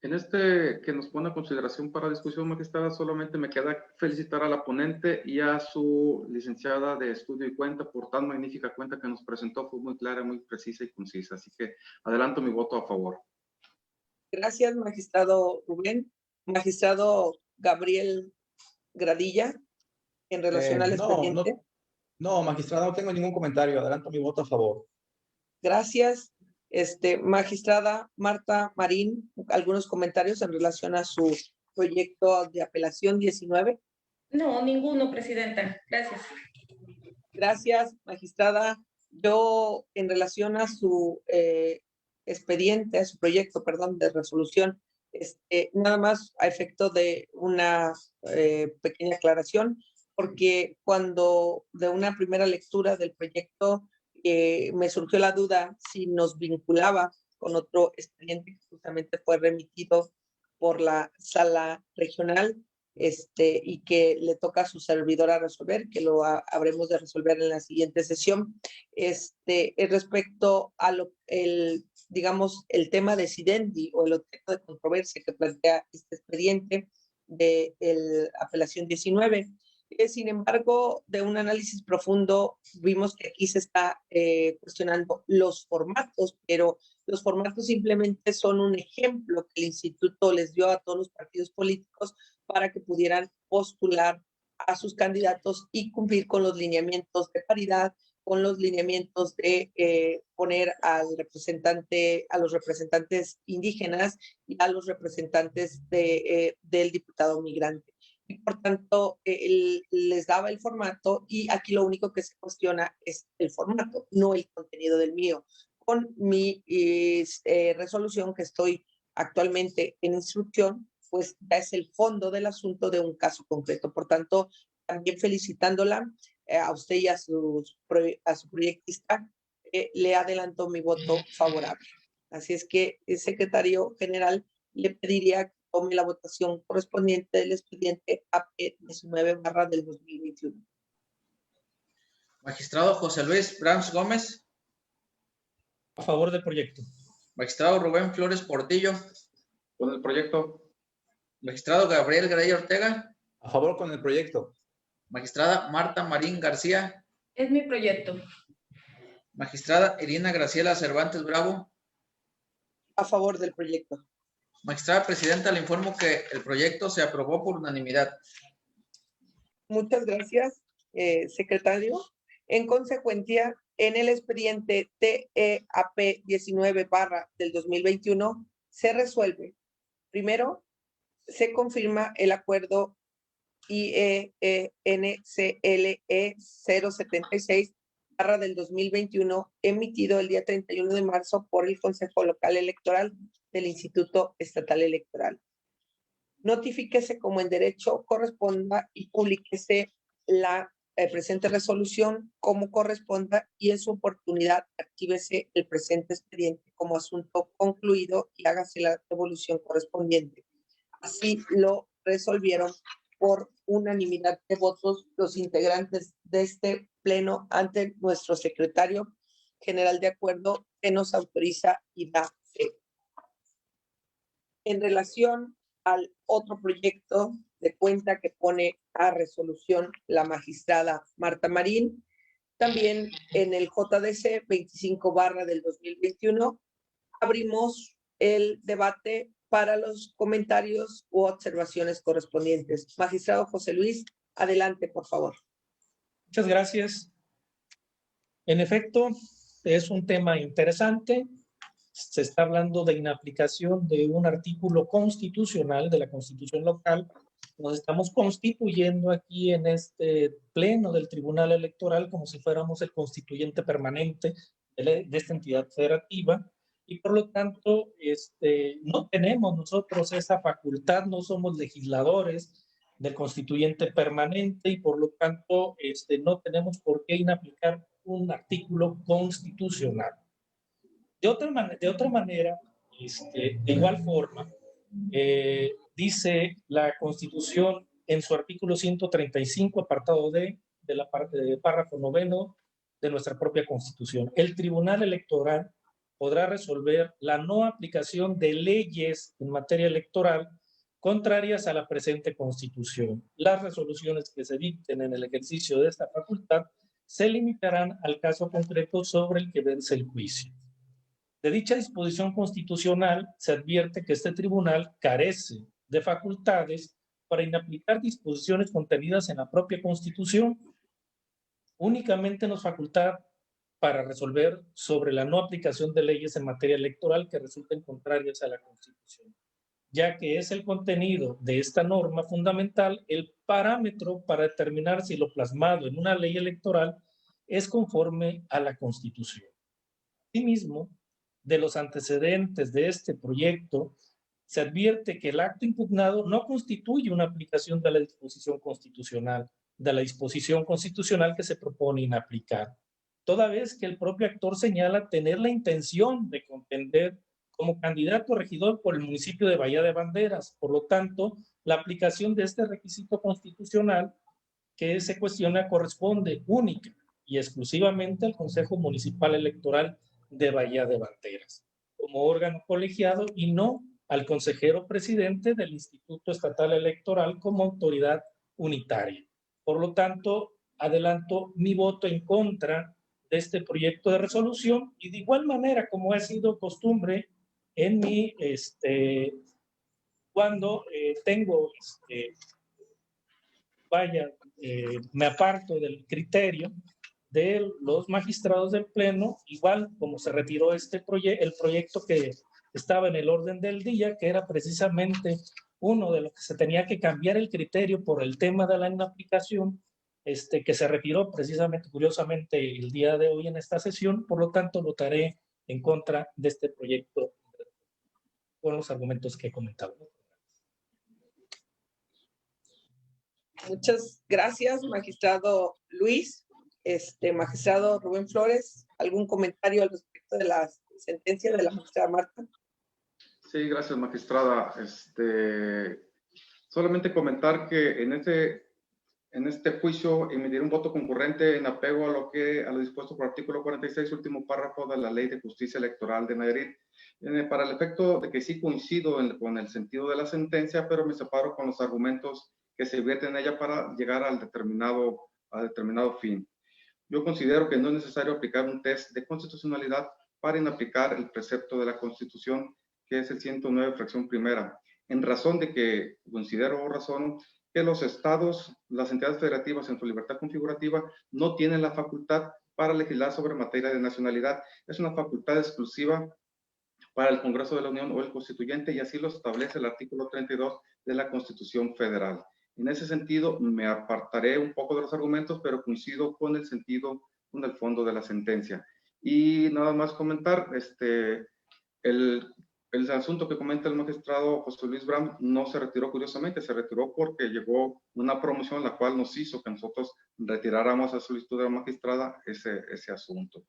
En este que nos pone a consideración para discusión, magistrada, solamente me queda felicitar a la ponente y a su licenciada de estudio y cuenta por tan magnífica cuenta que nos presentó. Fue muy clara, muy precisa y concisa. Así que adelanto mi voto a favor. Gracias, magistrado Rubén. Magistrado Gabriel Gradilla, en relación al expediente. No, magistrada, no tengo ningún comentario. Adelanto mi voto a favor. Gracias. Magistrada Marta Marín, algunos comentarios en relación a su proyecto de apelación 19. No, ninguno, presidenta. Gracias. Gracias, magistrada. Yo, en relación a su expediente, a su proyecto, perdón, de resolución, nada más a efecto de una pequeña aclaración, porque cuando de una primera lectura del proyecto me surgió la duda si nos vinculaba con otro expediente que justamente fue remitido por la sala regional y que le toca a su servidora resolver, que lo habremos de resolver en la siguiente sesión. Respecto a digamos, el tema decidendi o el objeto de controversia que plantea este expediente de la apelación 19, Sin embargo, de un análisis profundo, vimos que aquí se está cuestionando los formatos, pero los formatos simplemente son un ejemplo que el instituto les dio a todos los partidos políticos para que pudieran postular a sus candidatos y cumplir con los lineamientos de paridad, con los lineamientos de poner al representante, a los representantes indígenas y a los representantes del diputado migrante. Y por tanto, les daba el formato y aquí lo único que se cuestiona es el formato, no el contenido del mío. Con mi resolución que estoy actualmente en instrucción, pues ya es el fondo del asunto de un caso concreto. Por tanto, también felicitándola a usted y a su proyectista, le adelanto mi voto favorable. Así es que el secretario general le pediría que tome la votación correspondiente del expediente AP 19 del 2021. Magistrado José Luis Brams Gómez. A favor del proyecto. Magistrado Rubén Flores Portillo. Con el proyecto. Magistrado Gabriel Garay Ortega. A favor con el proyecto. Magistrada Marta Marín García. Es mi proyecto. Magistrada Irina Graciela Cervantes Bravo. A favor del proyecto. Magistrada Presidenta, le informo que el proyecto se aprobó por unanimidad. Muchas gracias, secretario. En consecuencia, en el expediente TEAP 19 del 2021 se resuelve. Primero, se confirma el acuerdo IENCLE 076 del 2021 emitido el día 31 de marzo por el Consejo Local Electoral del Instituto Estatal Electoral. Notifíquese como en derecho corresponda y publíquese la presente resolución como corresponda y en su oportunidad archívese el presente expediente como asunto concluido y hágase la devolución correspondiente. Así lo resolvieron por unanimidad de votos los integrantes de este pleno ante nuestro secretario general de acuerdo que nos autoriza y da fe. En relación al otro proyecto de cuenta que pone a resolución la magistrada Marta Marín, también en el JDC 25 del 2021 abrimos el debate para los comentarios u observaciones correspondientes. Magistrado José Luis, adelante, por favor. Muchas gracias. En efecto, es un tema interesante. Se está hablando de inaplicación de un artículo constitucional de la Constitución local. Nos estamos constituyendo aquí en este pleno del Tribunal Electoral como si fuéramos el constituyente permanente de esta entidad federativa y por lo tanto no tenemos nosotros esa facultad, no somos legisladores del constituyente permanente y por lo tanto no tenemos por qué inaplicar un artículo constitucional. De otra manera, de igual forma, dice la Constitución en su artículo 135, apartado D, de la parte de párrafo 9 de nuestra propia Constitución. El Tribunal Electoral podrá resolver la no aplicación de leyes en materia electoral contrarias a la presente Constitución. Las resoluciones que se dicten en el ejercicio de esta facultad se limitarán al caso concreto sobre el que vence el juicio. De dicha disposición constitucional se advierte que este tribunal carece de facultades para inaplicar disposiciones contenidas en la propia Constitución. Únicamente nos faculta para resolver sobre la no aplicación de leyes en materia electoral que resulten contrarias a la Constitución, ya que es el contenido de esta norma fundamental el parámetro para determinar si lo plasmado en una ley electoral es conforme a la Constitución. Asimismo, de los antecedentes de este proyecto, se advierte que el acto impugnado no constituye una aplicación de la disposición constitucional, que se propone inaplicar, toda vez que el propio actor señala tener la intención de contender como candidato a regidor por el municipio de Bahía de Banderas. Por lo tanto, la aplicación de este requisito constitucional que se cuestiona corresponde única y exclusivamente al Consejo Municipal Electoral de Bahía de Banderas, como órgano colegiado y no al consejero presidente del Instituto Estatal Electoral como autoridad unitaria. Por lo tanto, adelanto mi voto en contra de este proyecto de resolución y de igual manera, como ha sido costumbre en mi, cuando tengo, me aparto del criterio de los magistrados del Pleno, igual como se retiró el proyecto que estaba en el orden del día, que era precisamente uno de los que se tenía que cambiar el criterio por el tema de la inaplicación, que se retiró precisamente, curiosamente, el día de hoy en esta sesión. Por lo tanto, votaré en contra de este proyecto con los argumentos que he comentado. Muchas gracias, magistrado Luis. Magistrado Rubén Flores, ¿algún comentario al respecto de la sentencia de la magistrada Marta? Sí, gracias, magistrada. Solamente comentar que en este juicio emitiré un voto concurrente en apego a lo dispuesto por artículo 46, último párrafo de la Ley de Justicia Electoral de Nayarit, para el efecto de que sí coincido con el sentido de la sentencia, pero me separo con los argumentos que se vierten en ella para llegar al determinado fin. Yo considero que no es necesario aplicar un test de constitucionalidad para inaplicar el precepto de la Constitución, que es el 109, fracción primera, en razón de que considero o razono que los estados, las entidades federativas en su libertad configurativa, no tienen la facultad para legislar sobre materia de nacionalidad. Es una facultad exclusiva para el Congreso de la Unión o el Constituyente, y así lo establece el artículo 32 de la Constitución Federal. En ese sentido, me apartaré un poco de los argumentos, pero coincido con el sentido, con el fondo de la sentencia. Y nada más comentar, el asunto que comenta el magistrado José Luis Bram no se retiró curiosamente, se retiró porque llegó una promoción la cual nos hizo que nosotros retiráramos a solicitud de la magistrada ese asunto.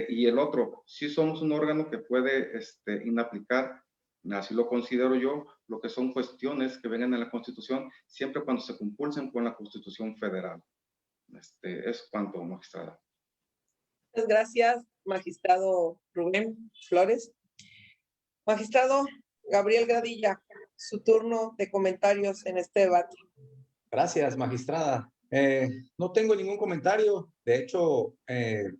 Y el otro, sí somos un órgano que puede inaplicar, así lo considero yo, lo que son cuestiones que vengan en la Constitución, siempre cuando se compulsen con la Constitución Federal. Es cuanto, magistrada. Muchas gracias, magistrado Rubén Flores. Magistrado Gabriel Gradilla, su turno de comentarios en este debate. Gracias, magistrada. No tengo ningún comentario. De hecho,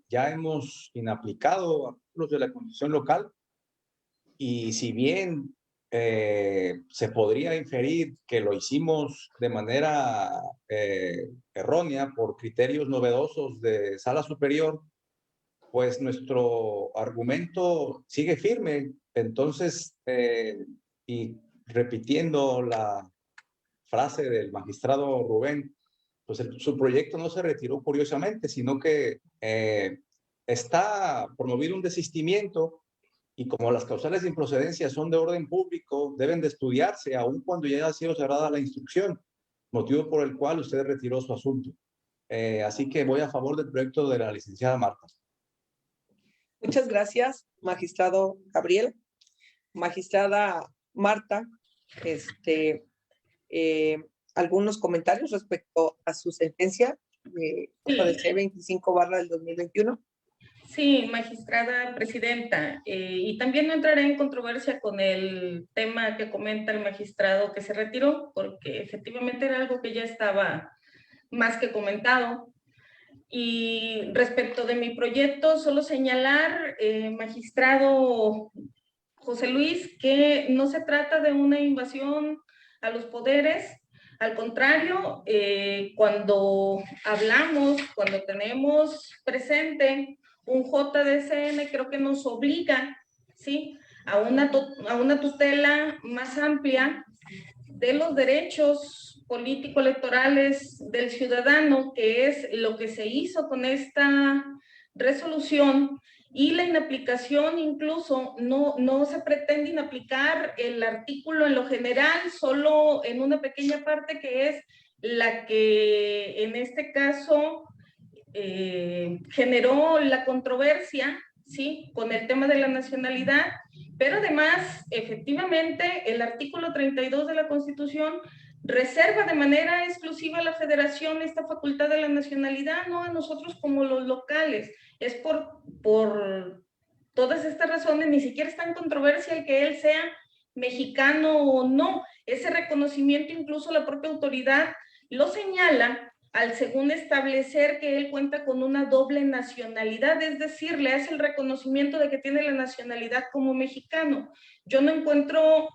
ya hemos inaplicado artículos de la Constitución local, y si bien se podría inferir que lo hicimos de manera errónea por criterios novedosos de sala superior, pues nuestro argumento sigue firme. Entonces, y repitiendo la frase del magistrado Rubén, pues su proyecto no se retiró curiosamente, sino que está promovido un desistimiento, y como las causales de improcedencia son de orden público, deben de estudiarse aun cuando ya haya sido cerrada la instrucción, motivo por el cual usted retiró su asunto. Así que voy a favor del proyecto de la licenciada Marta. Muchas gracias, magistrado Gabriel. Magistrada Marta, algunos comentarios respecto a su sentencia de C 25/2021. Sí, magistrada presidenta, y también no entraré en controversia con el tema que comenta el magistrado que se retiró, porque efectivamente era algo que ya estaba más que comentado. Y respecto de mi proyecto, solo señalar, magistrado José Luis, que no se trata de una invasión a los poderes. Al contrario, cuando tenemos presente un JDCN, creo que nos obliga, ¿sí?, a una tutela más amplia de los derechos político-electorales del ciudadano, que es lo que se hizo con esta resolución. Y la inaplicación, incluso no se pretende inaplicar el artículo en lo general, solo en una pequeña parte, que es la que en este caso generó la controversia, ¿sí?, con el tema de la nacionalidad. Pero además, efectivamente, el artículo 32 de la Constitución reserva de manera exclusiva a la Federación esta facultad de la nacionalidad, no a nosotros como los locales. Es por todas estas razones, ni siquiera está en controversia el que él sea mexicano o no. Ese reconocimiento, incluso la propia autoridad lo señala al según establecer que él cuenta con una doble nacionalidad, es decir, le hace el reconocimiento de que tiene la nacionalidad como mexicano. Yo no encuentro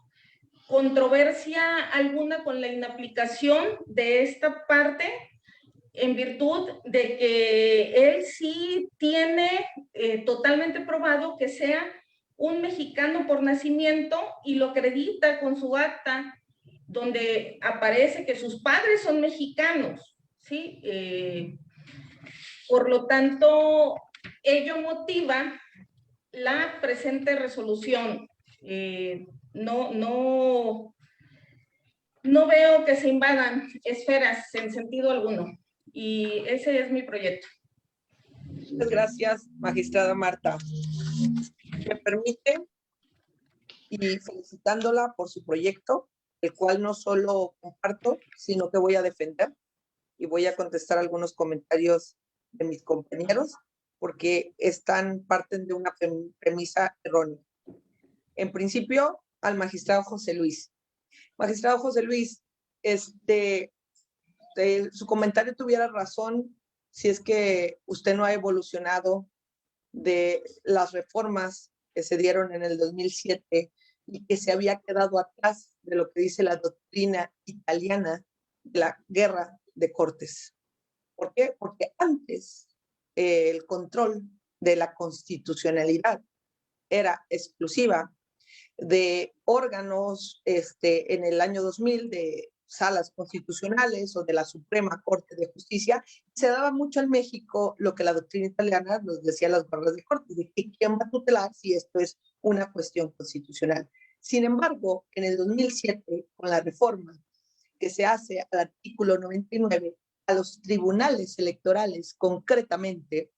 controversia alguna con la inaplicación de esta parte, en virtud de que él sí tiene totalmente probado que sea un mexicano por nacimiento y lo acredita con su acta, donde aparece que sus padres son mexicanos, ¿sí? Por lo tanto, ello motiva la presente resolución. No veo que se invadan esferas en sentido alguno. Y ese es mi proyecto. Muchas gracias, magistrada Marta. Me permite, y felicitándola por su proyecto, el cual no solo comparto, sino que voy a defender y voy a contestar algunos comentarios de mis compañeros, porque parten de una premisa errónea. En principio, al magistrado José Luis. Magistrado José Luis, su comentario tuviera razón si es que usted no ha evolucionado de las reformas que se dieron en el 2007 y que se había quedado atrás de lo que dice la doctrina italiana de la guerra de cortes. ¿Por qué? Porque antes el control de la constitucionalidad era exclusiva de órganos en el año 2000 de salas constitucionales o de la Suprema Corte de Justicia. Se daba mucho en México lo que la doctrina italiana nos decía las guardas de corte, de que quién va a tutelar si esto es una cuestión constitucional. Sin embargo, en el 2007, con la reforma que se hace al artículo 99, a los tribunales electorales concretamente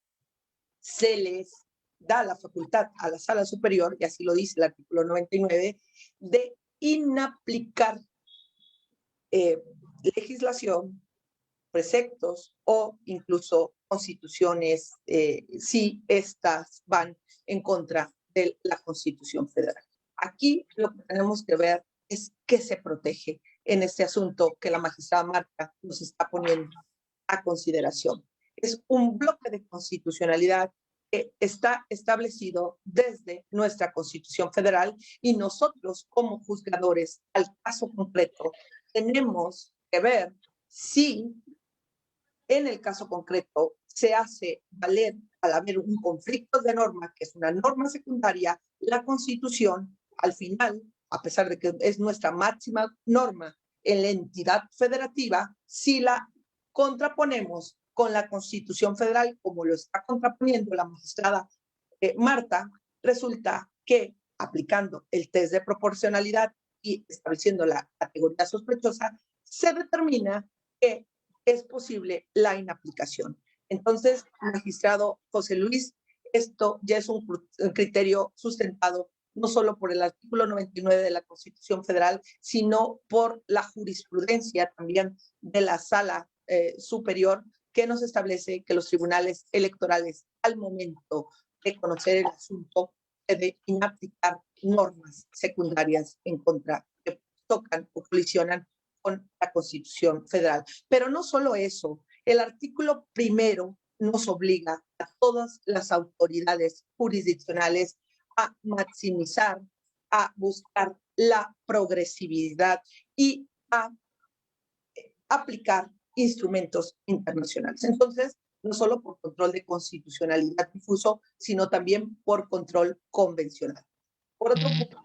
se les da la facultad a la sala superior, y así lo dice el artículo 99, de inaplicar legislación, preceptos o incluso constituciones si estas van en contra de la Constitución Federal. Aquí lo que tenemos que ver es qué se protege en este asunto que la magistrada Marta nos está poniendo a consideración. Es un bloque de constitucionalidad que está establecido desde nuestra Constitución Federal y nosotros como juzgadores, al caso concreto, tenemos que ver si en el caso concreto se hace valer, al haber un conflicto de norma, que es una norma secundaria, la Constitución, al final, a pesar de que es nuestra máxima norma en la entidad federativa, si la contraponemos con la Constitución Federal, como lo está contraponiendo la magistrada Marta, resulta que aplicando el test de proporcionalidad y estableciendo la categoría sospechosa, se determina que es posible la inaplicación. Entonces, magistrado José Luis, esto ya es un criterio sustentado no solo por el artículo 99 de la Constitución Federal, sino por la jurisprudencia también de la Sala Superior, que nos establece que los tribunales electorales, al momento de conocer el asunto, deben inaplicar normas secundarias en contra que tocan o colisionan con la Constitución Federal. Pero no solo eso, el artículo primero nos obliga a todas las autoridades jurisdiccionales a maximizar, a buscar la progresividad y a aplicar instrumentos internacionales. Entonces, no solo por control de constitucionalidad difuso, sino también por control convencional. Por otro punto,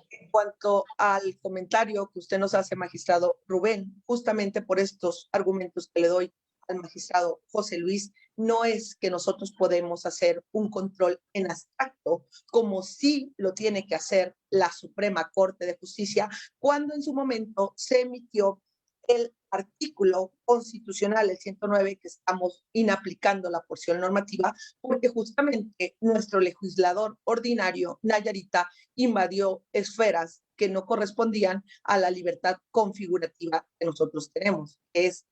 en cuanto al comentario que usted nos hace, magistrado Rubén, justamente por estos argumentos que le doy al magistrado José Luis, no es que nosotros podemos hacer un control en abstracto, como sí lo tiene que hacer la Suprema Corte de Justicia, cuando en su momento se emitió el artículo constitucional, el 109, que estamos inaplicando la porción normativa, porque justamente nuestro legislador ordinario, Nayarita, invadió esferas que no correspondían a la libertad configurativa que nosotros tenemos, que es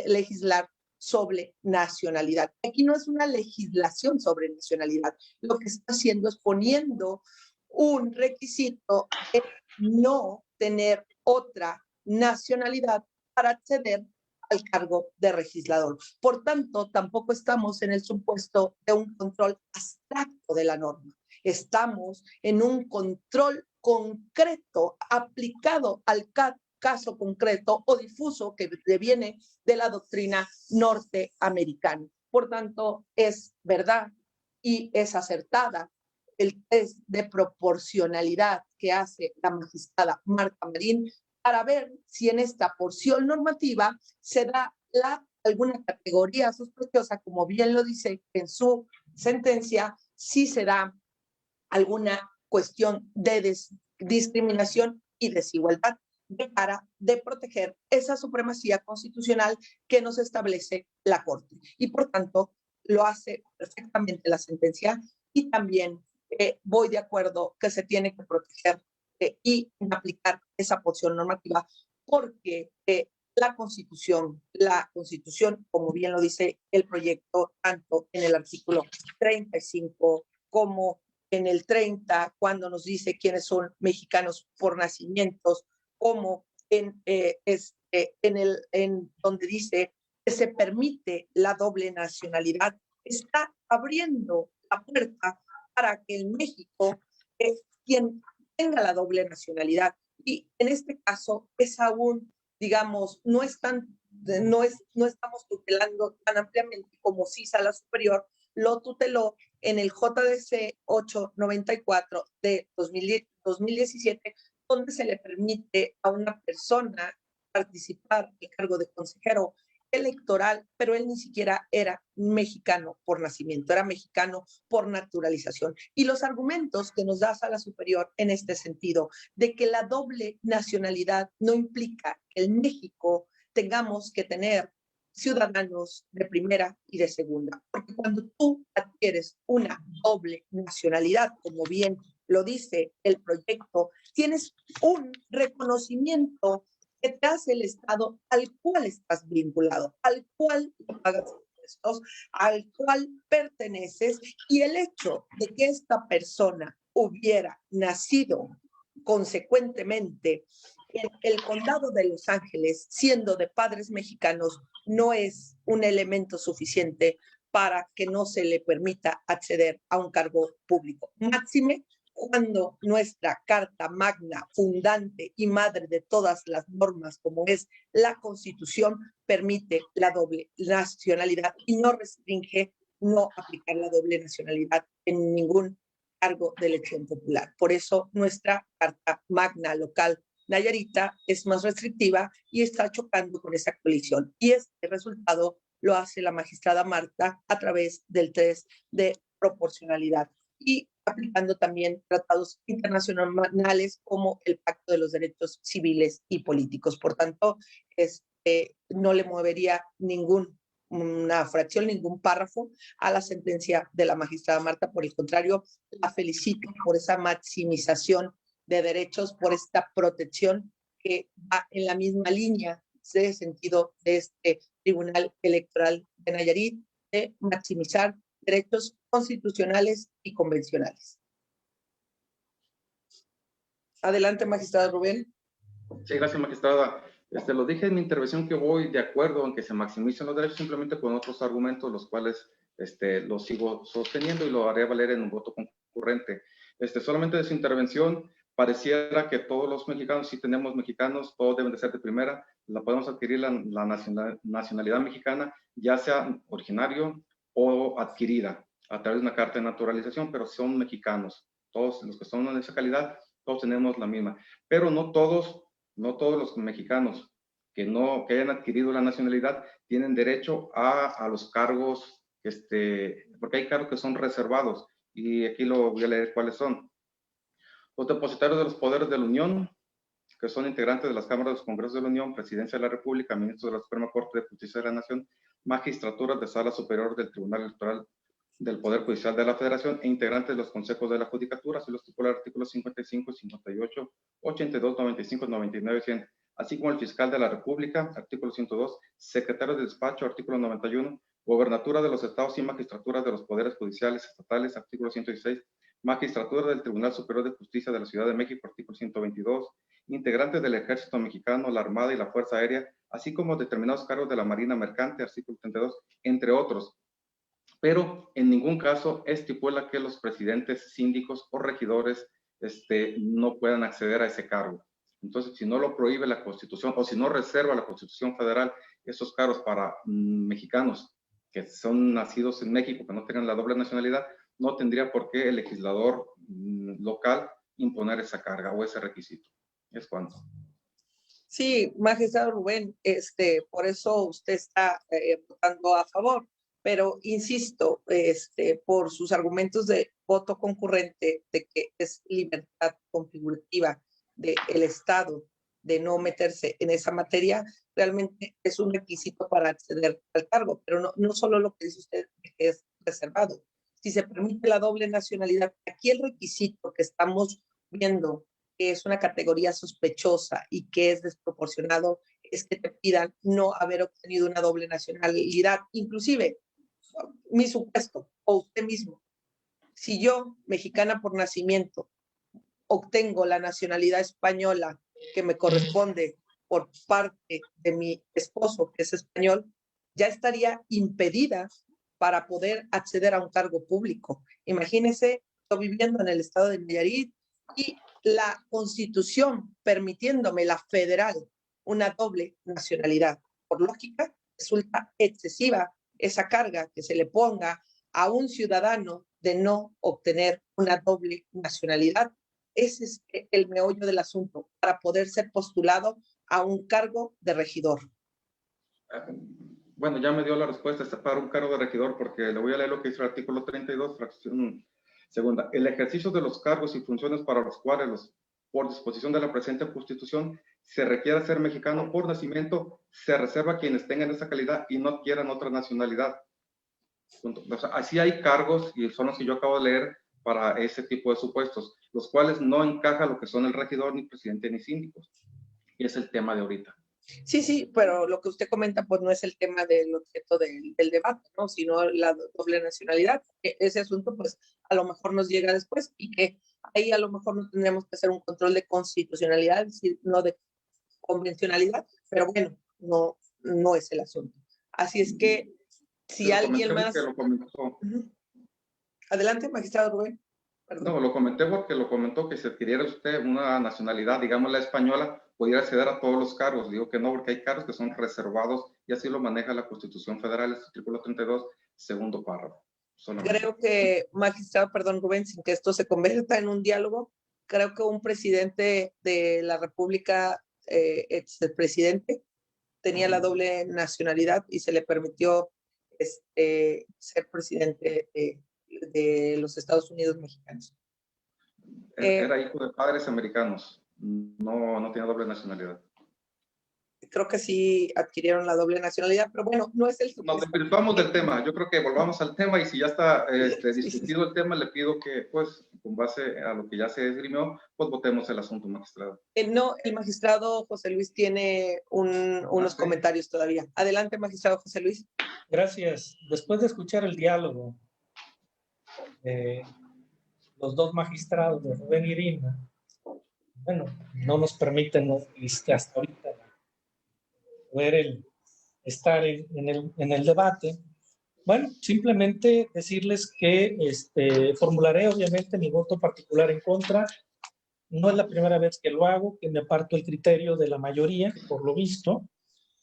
legislar sobre nacionalidad. Aquí no es una legislación sobre nacionalidad, lo que está haciendo es poniendo un requisito de no tener otra nacionalidad para acceder al cargo de legislador. Por tanto, tampoco estamos en el supuesto de un control abstracto de la norma. Estamos en un control concreto aplicado al caso concreto o difuso que viene de la doctrina norteamericana. Por tanto, es verdad y es acertada el test de proporcionalidad que hace la magistrada Marta Marín para ver si en esta porción normativa se da alguna categoría sospechosa, como bien lo dice en su sentencia, si se da alguna cuestión de discriminación y desigualdad de cara de proteger esa supremacía constitucional que nos establece la Corte. Y por tanto, lo hace perfectamente la sentencia y también voy de acuerdo que se tiene que proteger y aplicar esa porción normativa porque la Constitución, como bien lo dice el proyecto, tanto en el artículo 35 como en el 30, cuando nos dice quiénes son mexicanos por nacimientos, como en donde dice que se permite la doble nacionalidad, está abriendo la puerta para que en México quien tenga la doble nacionalidad, y en este caso es aún, digamos, no estamos tutelando tan ampliamente como sí Sala Superior lo tuteló en el JDC 894 de 2017, donde se le permite a una persona participar en el cargo de consejero electoral, pero él ni siquiera era mexicano por nacimiento, era mexicano por naturalización. Y los argumentos que nos da Sala Superior en este sentido, de que la doble nacionalidad no implica que en México tengamos que tener ciudadanos de primera y de segunda, porque cuando tú adquieres una doble nacionalidad, como bien lo dice el proyecto, tienes un reconocimiento que te hace el Estado al cual estás vinculado, al cual pagas impuestos, al cual perteneces, y el hecho de que esta persona hubiera nacido consecuentemente en el condado de Los Ángeles, siendo de padres mexicanos, no es un elemento suficiente para que no se le permita acceder a un cargo público. Máxime cuando nuestra Carta Magna, fundante y madre de todas las normas, como es la Constitución, permite la doble nacionalidad y no restringe no aplicar la doble nacionalidad en ningún cargo de elección popular. Por eso nuestra Carta Magna local nayarita es más restrictiva y está chocando con esa colisión. Y este resultado lo hace la magistrada Marta a través del test de proporcionalidad y aplicando también tratados internacionales como el Pacto de los Derechos Civiles y Políticos. Por tanto, no le movería ninguna fracción, ningún párrafo a la sentencia de la magistrada Marta. Por el contrario, la felicito por esa maximización de derechos, por esta protección que va en la misma línea de sentido de este Tribunal Electoral de Nayarit, de maximizar derechos constitucionales y convencionales. Adelante, magistrado Rubén. Sí, gracias, magistrada. Lo dije en mi intervención que voy de acuerdo en que se maximicen los derechos, simplemente con otros argumentos, los cuales los sigo sosteniendo y lo haré valer en un voto concurrente. Solamente de su intervención, pareciera que todos los mexicanos, si tenemos mexicanos, todos deben de ser de primera, la podemos adquirir la nacionalidad mexicana, ya sea originario o adquirida a través de una carta de naturalización, pero son mexicanos. Todos los que son de esa calidad, todos tenemos la misma. Pero no todos los mexicanos que hayan adquirido la nacionalidad tienen derecho a los cargos, porque hay cargos que son reservados, y aquí lo voy a leer cuáles son. Los depositarios de los poderes de la Unión, que son integrantes de las cámaras de los congresos de la Unión, Presidencia de la República, Ministros de la Suprema Corte de Justicia de la Nación, magistraturas de Sala Superior del Tribunal Electoral del Poder Judicial de la Federación e integrantes de los consejos de la Judicatura, así lo estipula el artículo 55, 58, 82, 95, 99, 100, así como el fiscal de la República, artículo 102, secretario de despacho, artículo 91, gobernatura de los estados y magistraturas de los poderes judiciales estatales, artículo 116, magistratura del Tribunal Superior de Justicia de la Ciudad de México, artículo 122, integrantes del Ejército Mexicano, la Armada y la Fuerza Aérea, así como determinados cargos de la Marina Mercante, artículo 32, entre otros. Pero en ningún caso estipula que los presidentes, síndicos o regidores no puedan acceder a ese cargo. Entonces, si no lo prohíbe la Constitución o si no reserva la Constitución Federal esos cargos para mexicanos que son nacidos en México, que no tengan la doble nacionalidad, no tendría por qué el legislador local imponer esa carga o ese requisito. Es cuanto. Sí, magistrado Rubén, por eso usted está votando a favor, pero insisto, por sus argumentos de voto concurrente, de que es libertad configurativa del Estado de no meterse en esa materia, realmente es un requisito para acceder al cargo, pero no solo lo que dice usted que es reservado. Si se permite la doble nacionalidad, aquí el requisito que estamos viendo que es una categoría sospechosa y que es desproporcionado, es que te pidan no haber obtenido una doble nacionalidad. Inclusive, mi supuesto, o usted mismo, si yo, mexicana por nacimiento, obtengo la nacionalidad española que me corresponde por parte de mi esposo, que es español, ya estaría impedida para poder acceder a un cargo público. Imagínense, estoy viviendo en el estado de Nayarit y la Constitución permitiéndome la federal una doble nacionalidad. Por lógica, resulta excesiva esa carga que se le ponga a un ciudadano de no obtener una doble nacionalidad. Ese es el meollo del asunto para poder ser postulado a un cargo de regidor. Bueno, ya me dio la respuesta, está para un cargo de regidor, porque le voy a leer lo que dice el artículo 32, fracción segunda. El ejercicio de los cargos y funciones para los cuales, por disposición de la presente Constitución, se requiere ser mexicano por nacimiento, se reserva a quienes tengan esa calidad y no adquieran otra nacionalidad. O sea, así hay cargos, y son los que yo acabo de leer, para ese tipo de supuestos, los cuales no encaja lo que son el regidor, ni presidente, ni síndicos. Y es el tema de ahorita. Sí, pero lo que usted comenta, pues no es el tema del objeto del debate, ¿no? Sino la doble nacionalidad. Ese asunto, pues, a lo mejor nos llega después y que ahí a lo mejor no tendremos que hacer un control de constitucionalidad, no de convencionalidad, pero bueno, no es el asunto. Así es que, si alguien más... Adelante, magistrado Rubén. Perdón. No, lo comenté porque lo comentó que si adquiriera usted una nacionalidad, digamos la española, pudiera acceder a todos los cargos. Digo que no, porque hay cargos que son reservados y así lo maneja la Constitución Federal, el artículo 32, segundo párrafo. Solamente. Creo que, magistrado, perdón Rubén, sin que esto se convierta en un diálogo, creo que un presidente de la República, expresidente, tenía la doble nacionalidad y se le permitió ser presidente de los Estados Unidos mexicanos. Era hijo de padres americanos, no tenía doble nacionalidad. Creo que sí adquirieron la doble nacionalidad, pero bueno, no es el... Nos desvirtuamos del tema, yo creo que volvamos al tema y si ya está discutido el tema, le pido que, pues, con base a lo que ya se esgrimió, pues votemos el asunto, magistrado. No, el magistrado José Luis tiene unos comentarios todavía. Adelante, magistrado José Luis. Gracias. Después de escuchar el diálogo, los dos magistrados de Rubén y Irina, bueno, no nos permiten hasta ahorita poder estar en el debate. Bueno, simplemente decirles que formularé obviamente mi voto particular en contra. No es la primera vez que lo hago, que me aparto el criterio de la mayoría, por lo visto,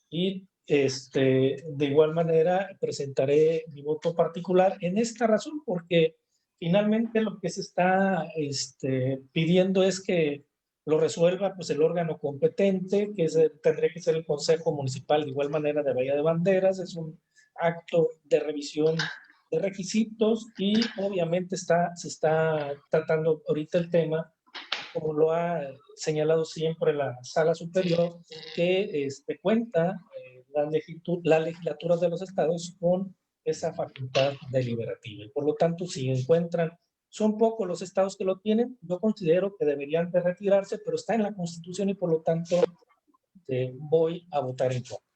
y de igual manera presentaré mi voto particular en esta razón, porque finalmente lo que se está pidiendo es que lo resuelva pues el órgano competente, que tendría que ser el Consejo Municipal de igual manera de Bahía de Banderas. Es un acto de revisión de requisitos y obviamente se está tratando ahorita el tema, como lo ha señalado siempre la Sala Superior, que cuenta la legislatura de los estados con esa facultad deliberativa. Y por lo tanto, si encuentran, son pocos los estados que lo tienen, yo considero que deberían de retirarse, pero está en la Constitución y por lo tanto voy a votar en contra.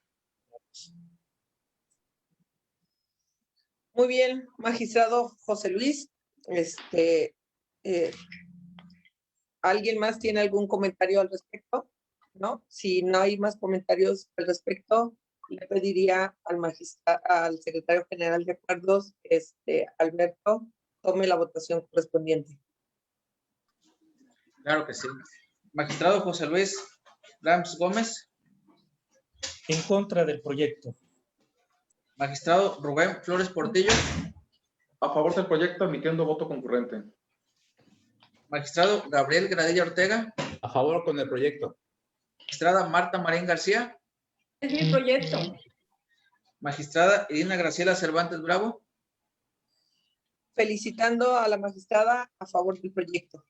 Muy bien, magistrado José Luis. ¿Alguien más tiene algún comentario al respecto? ¿No? Si no hay más comentarios al respecto, le pediría al secretario general de acuerdos, Alberto, tome la votación correspondiente. Claro que sí. Magistrado José Luis Rams Gómez. En contra del proyecto. Magistrado Rubén Flores Portillo. A favor del proyecto, emitiendo voto concurrente. Magistrado Gabriel Gradilla Ortega. A favor con el proyecto. Magistrada Marta Marín García. Es mi proyecto. Magistrada Irina Graciela Cervantes Bravo. Felicitando a la magistrada a favor del proyecto.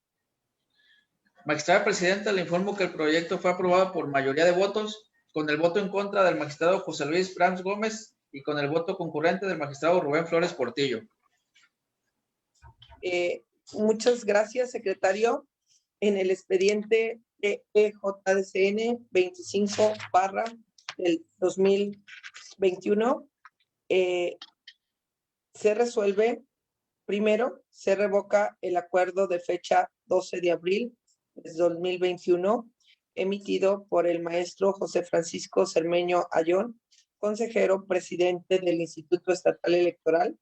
Magistrada Presidenta, le informo que el proyecto fue aprobado por mayoría de votos, con el voto en contra del magistrado José Luis Rams Gómez y con el voto concurrente del magistrado Rubén Flores Portillo. Muchas gracias, secretario. En el expediente EJDCN 25 del 2021 se resuelve, primero, se revoca el acuerdo de fecha 12 de abril de 2021 emitido por el maestro José Francisco Cermeño Ayón, consejero presidente del Instituto Estatal Electoral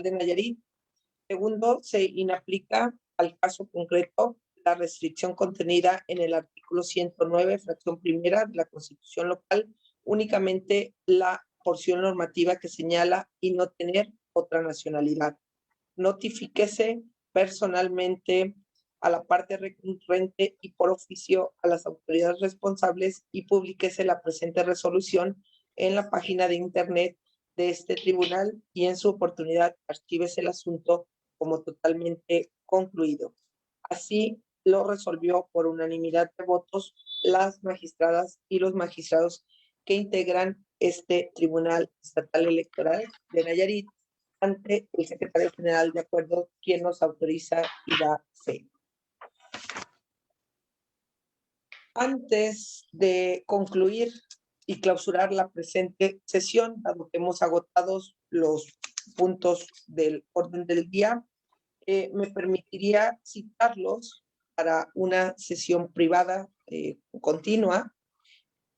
de Nayarit. Segundo, se inaplica al caso concreto la restricción contenida en el artículo 109, fracción primera de la Constitución local, únicamente la porción normativa que señala y no tener otra nacionalidad. Notifíquese personalmente a la parte recurrente y por oficio a las autoridades responsables y publíquese la presente resolución en la página de internet de este tribunal y en su oportunidad archívese el asunto como totalmente concluido. Así lo resolvió por unanimidad de votos las magistradas y los magistrados que integran este Tribunal Estatal Electoral de Nayarit ante el secretario general de acuerdo, quien nos autoriza y da fe. Antes de concluir y clausurar la presente sesión, dado que hemos agotado los puntos del orden del día, me permitiría citarlos para una sesión privada continua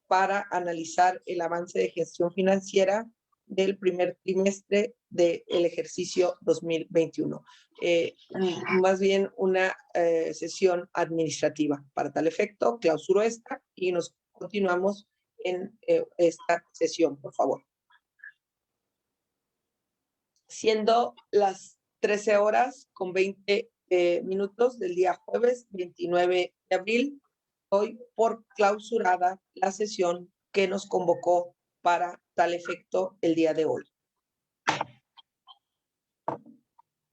para analizar el avance de gestión financiera del primer trimestre del ejercicio 2021. Más bien una sesión administrativa. Para tal efecto, clausuro esta y nos continuamos en esta sesión, por favor. Siendo las 13 horas con 20 minutos del día jueves 29 de abril, doy por clausurada la sesión que nos convocó para tal efecto el día de hoy.